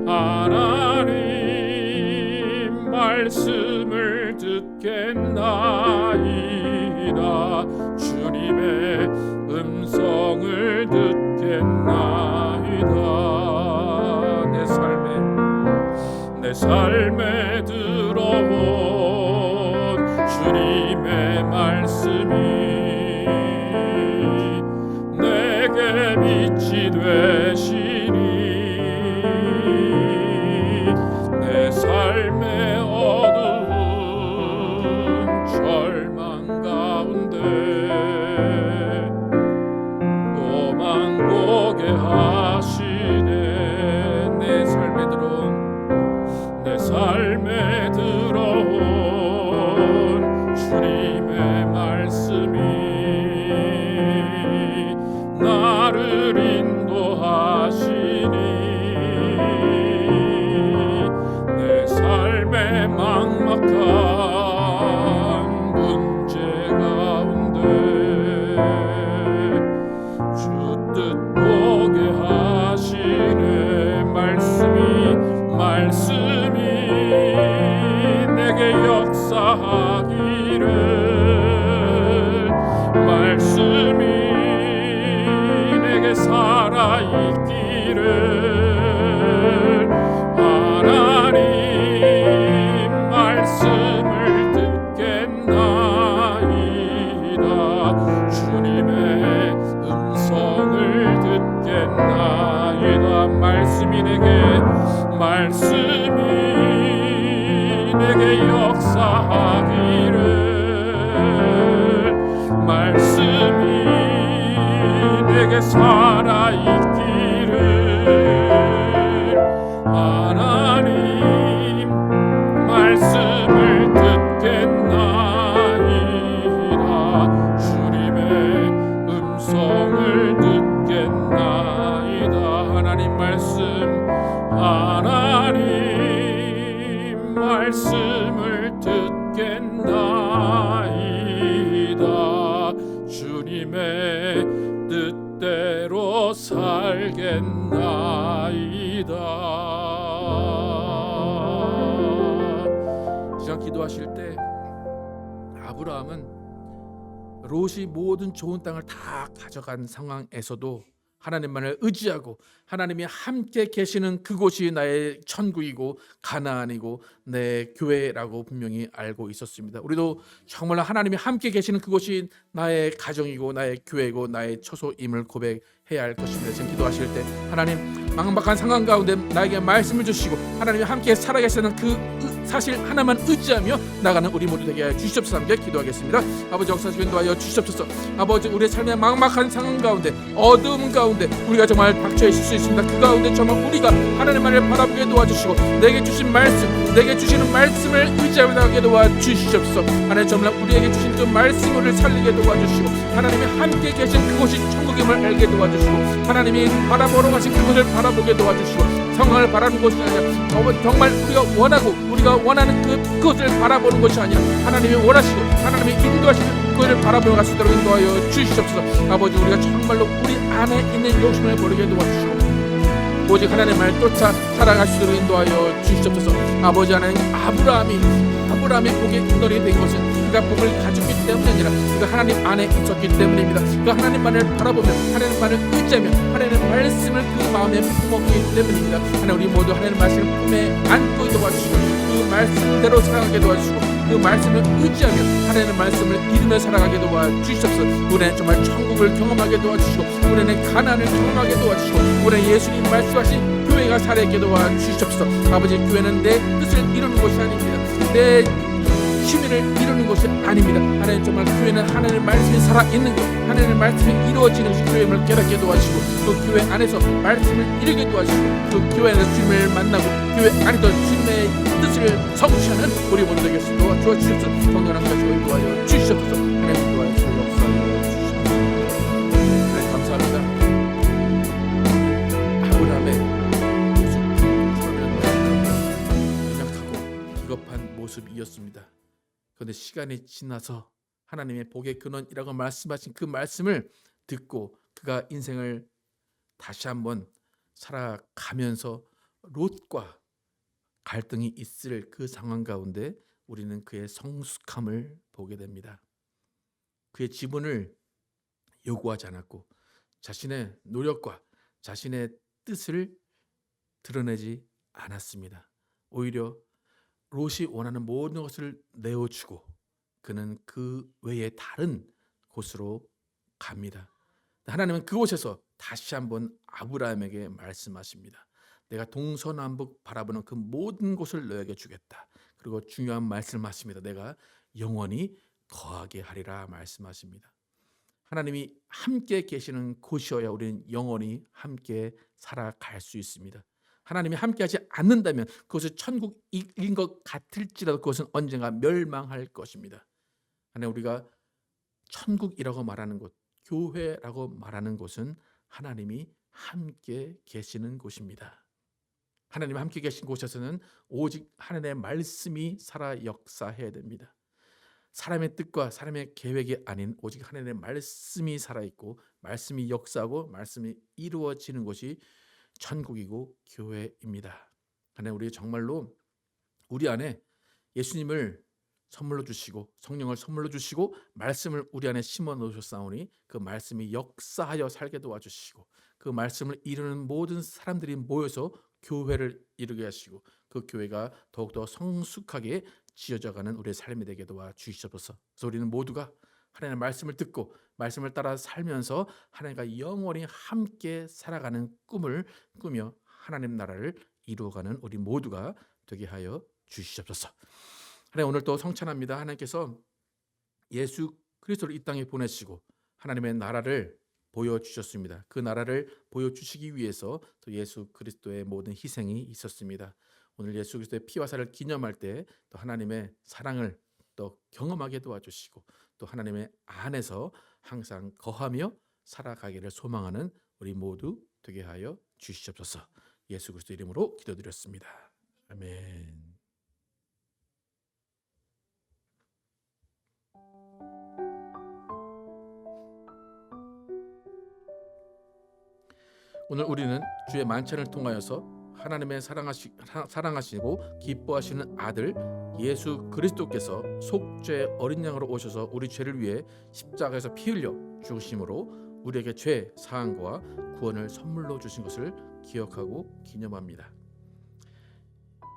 하나님 말씀을 듣겠나이다. 주님의 음성을 듣겠나이다. 내 삶에 들어온 주님의 말씀이 내게 빛이 되시니 내 삶의 어두운 절망 가운데 소망 보게 하시네. 내 삶에 들어온 주님의 말씀이 나를 인도하시니 내 삶의 막막한 문제 가운데 주 뜻 보게 하시네. 말씀이 내게 역사하기를 말씀이 내게 살아있기를 하나님 말씀을 듣겠나이다. 주님의 음성을 듣겠나이다. 말씀이 내게 역사하기를 말씀이 내게 살아있기를 하나님 말씀을 듣겠나이다. 주님의 음성을 듣겠나이다. 하나님 말씀을 듣겠나이다. 주님의 뜻대로 살겠나이다. 시간 기도하실 때 아브라함은 롯이 모든 좋은 땅을 다 가져간 상황에서도 하나님만을 의지하고 하나님이 함께 계시는 그곳이 나의 천국이고 가나안이고 내 교회라고 분명히 알고 있었습니다. 우리도 정말 하나님이 함께 계시는 그곳이 나의 가정이고 나의 교회이고 나의 처소임을 고백해야 할 것입니다. 지금 기도하실 때 하나님 막막한 상황 가운데 나에게 말씀을 주시고 하나님이 함께 살아계시는 그 사실 하나만 의지하며 나가는 우리 모두 되게 하여 주시옵소서. 함께 기도하겠습니다. 아버지 역사하시고 인도하여 주시옵소서. 아버지 우리의 삶의 막막한 상황 가운데 어두움 가운데 우리가 정말 박혀 있을 수 있습니다. 그 가운데 정말 우리가 하나님만을 바라보게 도와주시고 내게 주신 말씀 내게 주시는 말씀을 의지하며 나가게 도와주시옵소서. 하나님 정말 우리에게 주신 그 말씀을 살리게 도와주시고 하나님이 함께 계신 그곳이 천국임을 알게 도와주시고 하나님이 바라보러 가신 그곳을 바라보게 도와주시고 성령을 바라는 것이 아니라 정말 우리가 원하고 우리가 원하는 그것을 바라보는 것이 아니라 하나님이 원하시고 하나님이 인도하시는 그것을 바라보며 갈 수 있도록 인도하여 주시옵소서. 아버지 우리가 정말로 우리 안에 있는 욕심을 버리게 도와주시고 오직 하나님의 말 쫓아 살아갈 수 있도록 인도하여 주시옵소서. 아버지 하나님 아브라함이 복의 인도이 된 것은 그가 복을 가졌기 때문이 아니라 그가 하나님 안에 있었기 때문입니다. 그가 하나님만을 바라보며 하나님만을 의지하며 하나님의 말씀을 그 마음에 품었기 때문입니다. 하나님 우리 모두 하나님의 말씀을 품에 안고 도와주시고 그 말씀대로 살아가게 도와주시고 그 말씀을 의지하며 하나님의 말씀을 믿으며 살아가게 도와주시옵소서. 우리는 정말 천국을 경험하게 도와주시고 우리는 가나안을 경험하게 도와주시고 우리는 예수님 말씀하신 교회가 살아있게 도와주시옵소서. 아버지 교회는 내 뜻을 이루는 것이 아닙니다. 내 취미를 이루는 것이 아닙니다. 하나님 정말 교회는 하나님의 말씀이 살아있는 것 하나님의 말씀이 이루어지는 것이 교회임을 깨닫게 도와주시고 그 교회 안에서 말씀을 이루게 도와주시고 그 교회 안에서 주님을 만나고 교회 안에서 주님의 뜻을 성취하는 우리 모두 되게 도와주시옵소서. 성령을 가지고 인도하여 주시옵소서. 하나님 인도하여 역사하여 주시옵소서. 하나님 감사합니다. 아브라함의 연약하고 비겁한 모습이었습니다. 그런데 시간이 지나서 하나님의 복의 근원이라고 말씀하신 그 말씀을 듣고 그가 인생을 다시 한번 살아가면서 롯과 갈등이 있을 그 상황 가운데 우리는 그의 성숙함을 보게 됩니다. 그의 지분을 요구하지 않았고 자신의 노력과 자신의 뜻을 드러내지 않았습니다. 오히려 롯이 원하는 모든 것을 내어주고 그는 그 외에 다른 곳으로 갑니다. 하나님은 그곳에서 다시 한번 아브라함에게 말씀하십니다. 내가 동서남북 바라보는 그 모든 곳을 너에게 주겠다. 그리고 중요한 말씀하십니다. 내가 영원히 거하게 하리라 말씀하십니다. 하나님이 함께 계시는 곳이어야 우리는 영원히 함께 살아갈 수 있습니다. 하나님이 함께하지 않는다면 그것은 천국인 것 같을지라도 그것은 언젠가 멸망할 것입니다. 하나님 우리가 천국이라고 말하는 곳, 교회라고 말하는 곳은 하나님이 함께 계시는 곳입니다. 하나님 함께 계신 곳에서는 오직 하나님의 말씀이 살아 역사해야 됩니다. 사람의 뜻과 사람의 계획이 아닌 오직 하나님의 말씀이 살아있고 말씀이 역사하고 말씀이 이루어지는 곳이 천국이고 교회입니다. 하나님 우리 정말로 우리 안에 예수님을 선물로 주시고 성령을 선물로 주시고 말씀을 우리 안에 심어 놓으셨사오니 그 말씀이 역사하여 살게 도와주시고 그 말씀을 이루는 모든 사람들이 모여서 교회를 이루게 하시고 그 교회가 더욱더 성숙하게 지어져가는 우리의 삶이 되게 도와주시옵소서. 그래서 우리는 모두가 하나님의 말씀을 듣고 말씀을 따라 살면서 하나님과 영원히 함께 살아가는 꿈을 꾸며 하나님 나라를 이루어가는 우리 모두가 되게 하여 주시옵소서. 하나님 오늘 또 성찬합니다. 하나님께서 예수 그리스도를 이 땅에 보내시고 하나님의 나라를 보여주셨습니다. 그 나라를 보여주시기 위해서 또 예수 그리스도의 모든 희생이 있었습니다. 오늘 예수 그리스도의 피와 살을 기념할 때 또 하나님의 사랑을 또 경험하게 도와주시고 또 하나님의 안에서 항상 거하며 살아가기를 소망하는 우리 모두 되게 하여 주시옵소서. 예수 그리스도 이름으로 기도드렸습니다. 아멘. 오늘 우리는 주의 만찬을 통하여서 하나님의 사랑하시고 기뻐하시는 아들 예수 그리스도께서 속죄 어린 양으로 오셔서 우리 죄를 위해 십자가에서 피 흘려 죽으심으로 우리에게 죄 사함과 구원을 선물로 주신 것을 기억하고 기념합니다.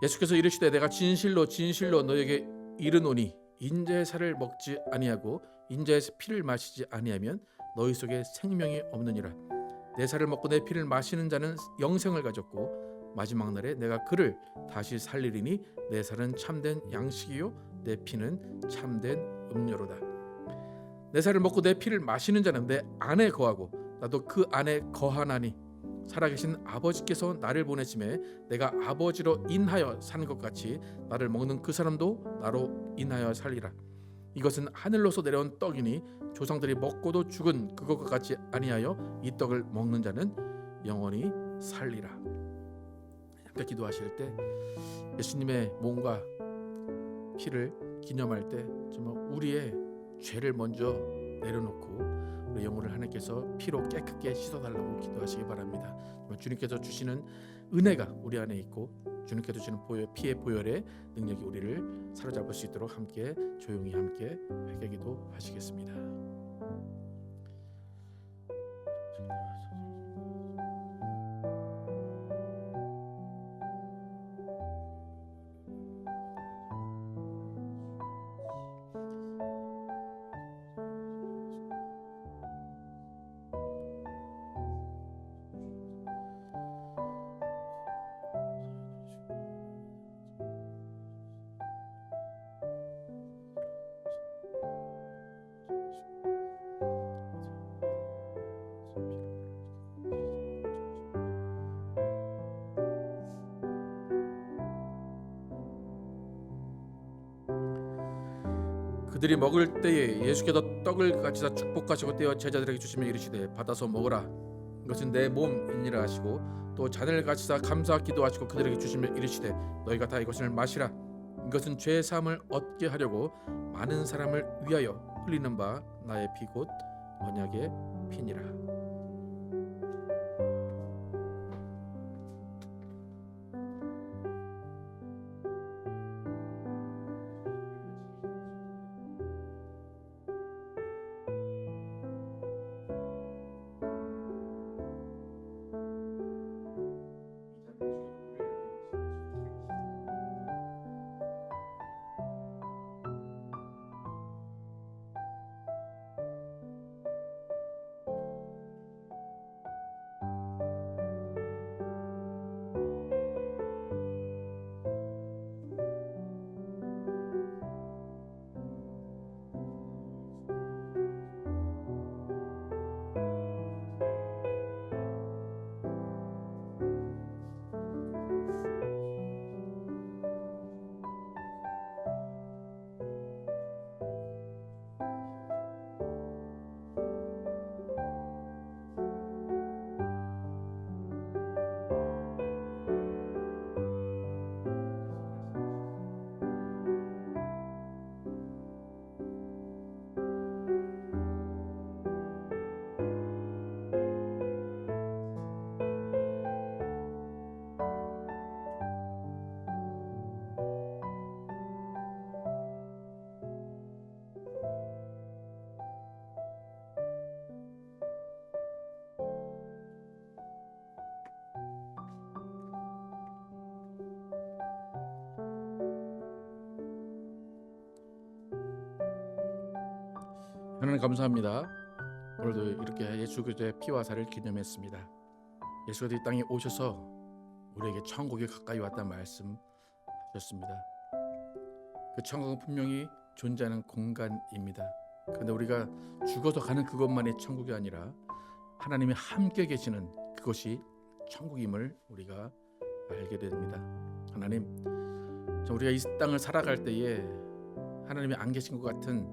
예수께서 이르시되 내가 진실로 진실로 너에게 이르노니 인자의 살을 먹지 아니하고 인자의 피를 마시지 아니하면 너희 속에 생명이 없느니라. 내 살을 먹고 내 피를 마시는 자는 영생을 가졌고 마지막 날에 내가 그를 다시 살리리니 내 살은 참된 양식이요 내 피는 참된 음료로다. 내 살을 먹고 내 피를 마시는 자는 내 안에 거하고 나도 그 안에 거하나니 살아계신 아버지께서 나를 보내심에 내가 아버지로 인하여 사는 것 같이 나를 먹는 그 사람도 나로 인하여 살리라. 이것은 하늘로서 내려온 떡이니 조상들이 먹고도 죽은 그것과 같이 아니하여 이 떡을 먹는 자는 영원히 살리라. 함께 기도하실 때 예수님의 몸과 피를 기념할 때 정말 우리의 죄를 먼저 내려놓고 우리 영혼을 하나님께서 피로 깨끗게 씻어달라고 기도하시기 바랍니다. 정말 주님께서 주시는 은혜가 우리 안에 있고 주님께서 주시는 피의 보혈의 능력이 우리를 사로잡을 수 있도록 함께 조용히 함께 회개기도 하시겠습니다. 그들이 먹을 때에 예수께서 떡을 가지사 축복하시고 떼어 제자들에게 주시며 이르시되 받아서 먹으라. 이것은 내 몸이니라 하시고 또 잔을 가지사 감사 기도하시고 그들에게 주시며 이르시되 너희가 다 이것을 마시라. 이것은 죄 사함을 얻게 하려고 많은 사람을 위하여 흘리는 바 나의 피 곧 언약의 피니라. 하나님 감사합니다. 오늘도 이렇게 예수 그리스도의 피와 살을 기념했습니다. 예수가 이 땅에 오셔서 우리에게 천국이 가까이 왔다는 말씀하셨습니다. 그 천국은 분명히 존재하는 공간입니다. 그런데 우리가 죽어서 가는 그것만이 천국이 아니라 하나님이 함께 계시는 그것이 천국임을 우리가 알게 됩니다. 하나님, 우리가 이 땅을 살아갈 때에 하나님이 안 계신 것 같은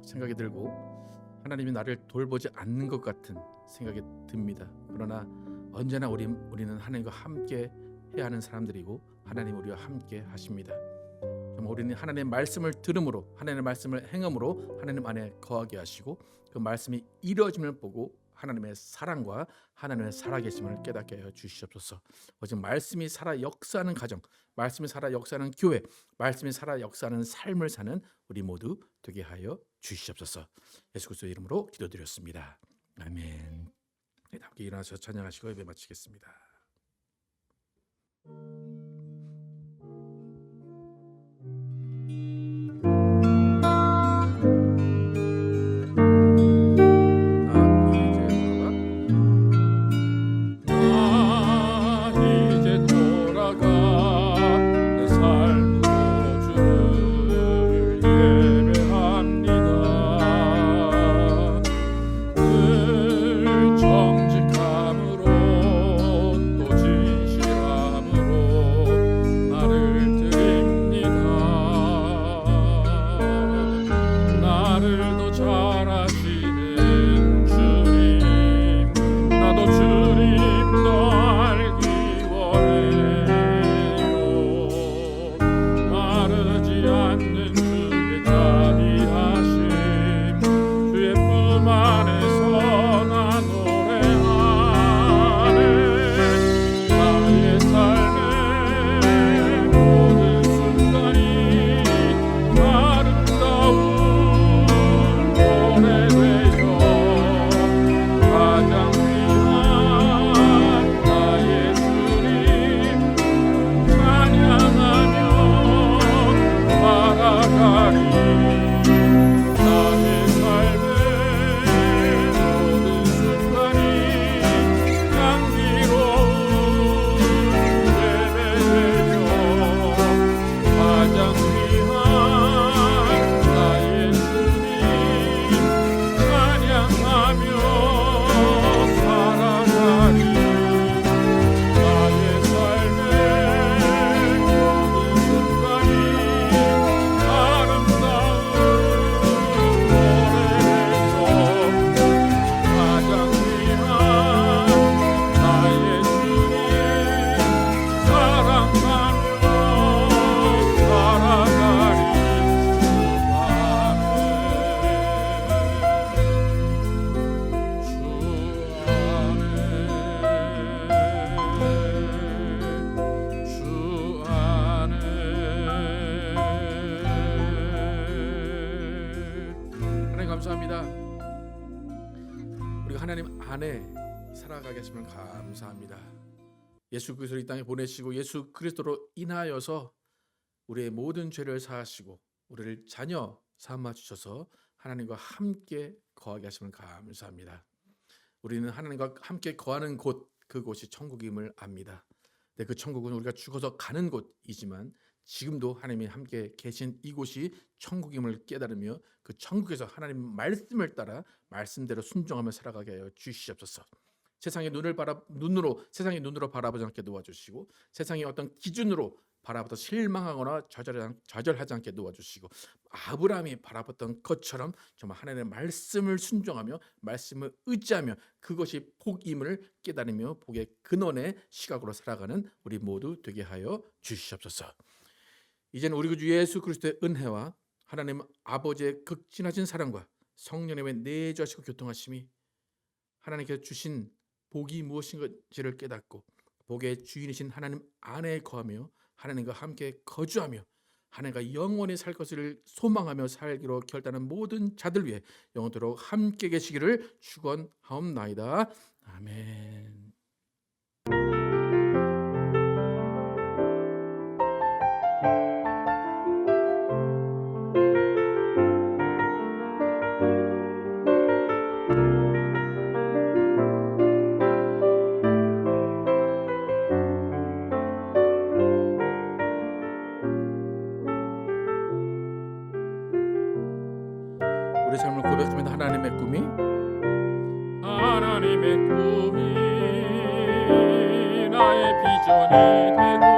생각이 들고 하나님이 나를 돌보지 않는 것 같은 생각이 듭니다. 그러나 언제나 우리는 하나님과 함께 해야 하는 사람들이고 하나님 우리와 함께 하십니다. 정말 우리는 하나님의 말씀을 들음으로 하나님의 말씀을 행함으로 하나님 안에 거하게 하시고 그 말씀이 이루어짐을 보고 하나님의 사랑과 하나님의 살아계심을 깨닫게 하여 주시옵소서. 오직 말씀이 살아 역사하는 가정, 말씀이 살아 역사하는 교회, 말씀이 살아 역사하는 삶을 사는 우리 모두 되게 하여 주시옵소서. 예수 그리스도의 이름으로 기도드렸습니다. 아멘. 네, 함께 일어나서 찬양하시고 예배 마치겠습니다. 이제 돌아가 내 삶으로 주를 예배합니다. 늘 정직함으로 또 진실함으로 나를 드립니다. 나를 더 잘 아시는 주님, 나도 주님 더 알기 원해요. 마르지 않는 주의 자비하심, 주의 품 안에서 나 노래하네. 나의 삶의 모든 순간이 아름다운 노래되어 가장 귀한 나의 주님 찬양하며 살아가리. 나의 삶의 모든 순간이 향기로운 예배되며 가장 귀한 나의 주님 찬양하며 살아가리. 나의 삶의 모든 순간이 아름다운 노래에서 가장 귀한 나의 주님 사랑하며 살아가리. 주 안에 하나님 감사합니다. 우리가 하나님 안에 살아가게 하시면 감사합니다. 예수 그리스도를 이 땅에 보내시고 예수 그리스도로 인하여서 우리의 모든 죄를 사하시고 우리를 자녀 삼아 주셔서 하나님과 함께 거하게 하시면 감사합니다. 우리는 하나님과 함께 거하는 곳, 그곳이 천국임을 압니다. 근데 그 천국은 우리가 죽어서 가는 곳이지만 지금도 하나님이 함께 계신 이곳이 천국임을 깨달으며 그 천국에서 하나님 말씀을 따라 말씀대로 순종하며 살아가게 하여 주시옵소서. 세상의 세상의 눈으로 바라보지 않게 도와주시고 세상의 어떤 기준으로 바라보다 실망하거나 좌절하지 않게 도와주시고 아브라함이 바라봤던 것처럼 정말 하나님의 말씀을 순종하며 말씀을 의지하며 그것이 복임을 깨달으며 복의 근원의 시각으로 살아가는 우리 모두 되게 하여 주시옵소서. 이제는 우리 주 예수 그리스도의 은혜와 하나님 아버지의 극진하신 사랑과 성령님의 내주하시고 교통하심이 하나님께서 주신 복이 무엇인지를 깨닫고 복의 주인이신 하나님 안에 거하며 하나님과 함께 거주하며 하나님과 영원히 살 것을 소망하며 살기로 결단한 모든 자들 위해 영원토록 함께 계시기를 축원하옵나이다. 아멘. 우리 삶을 고백합니다. 하나님의 꿈이 나의 비전이 되고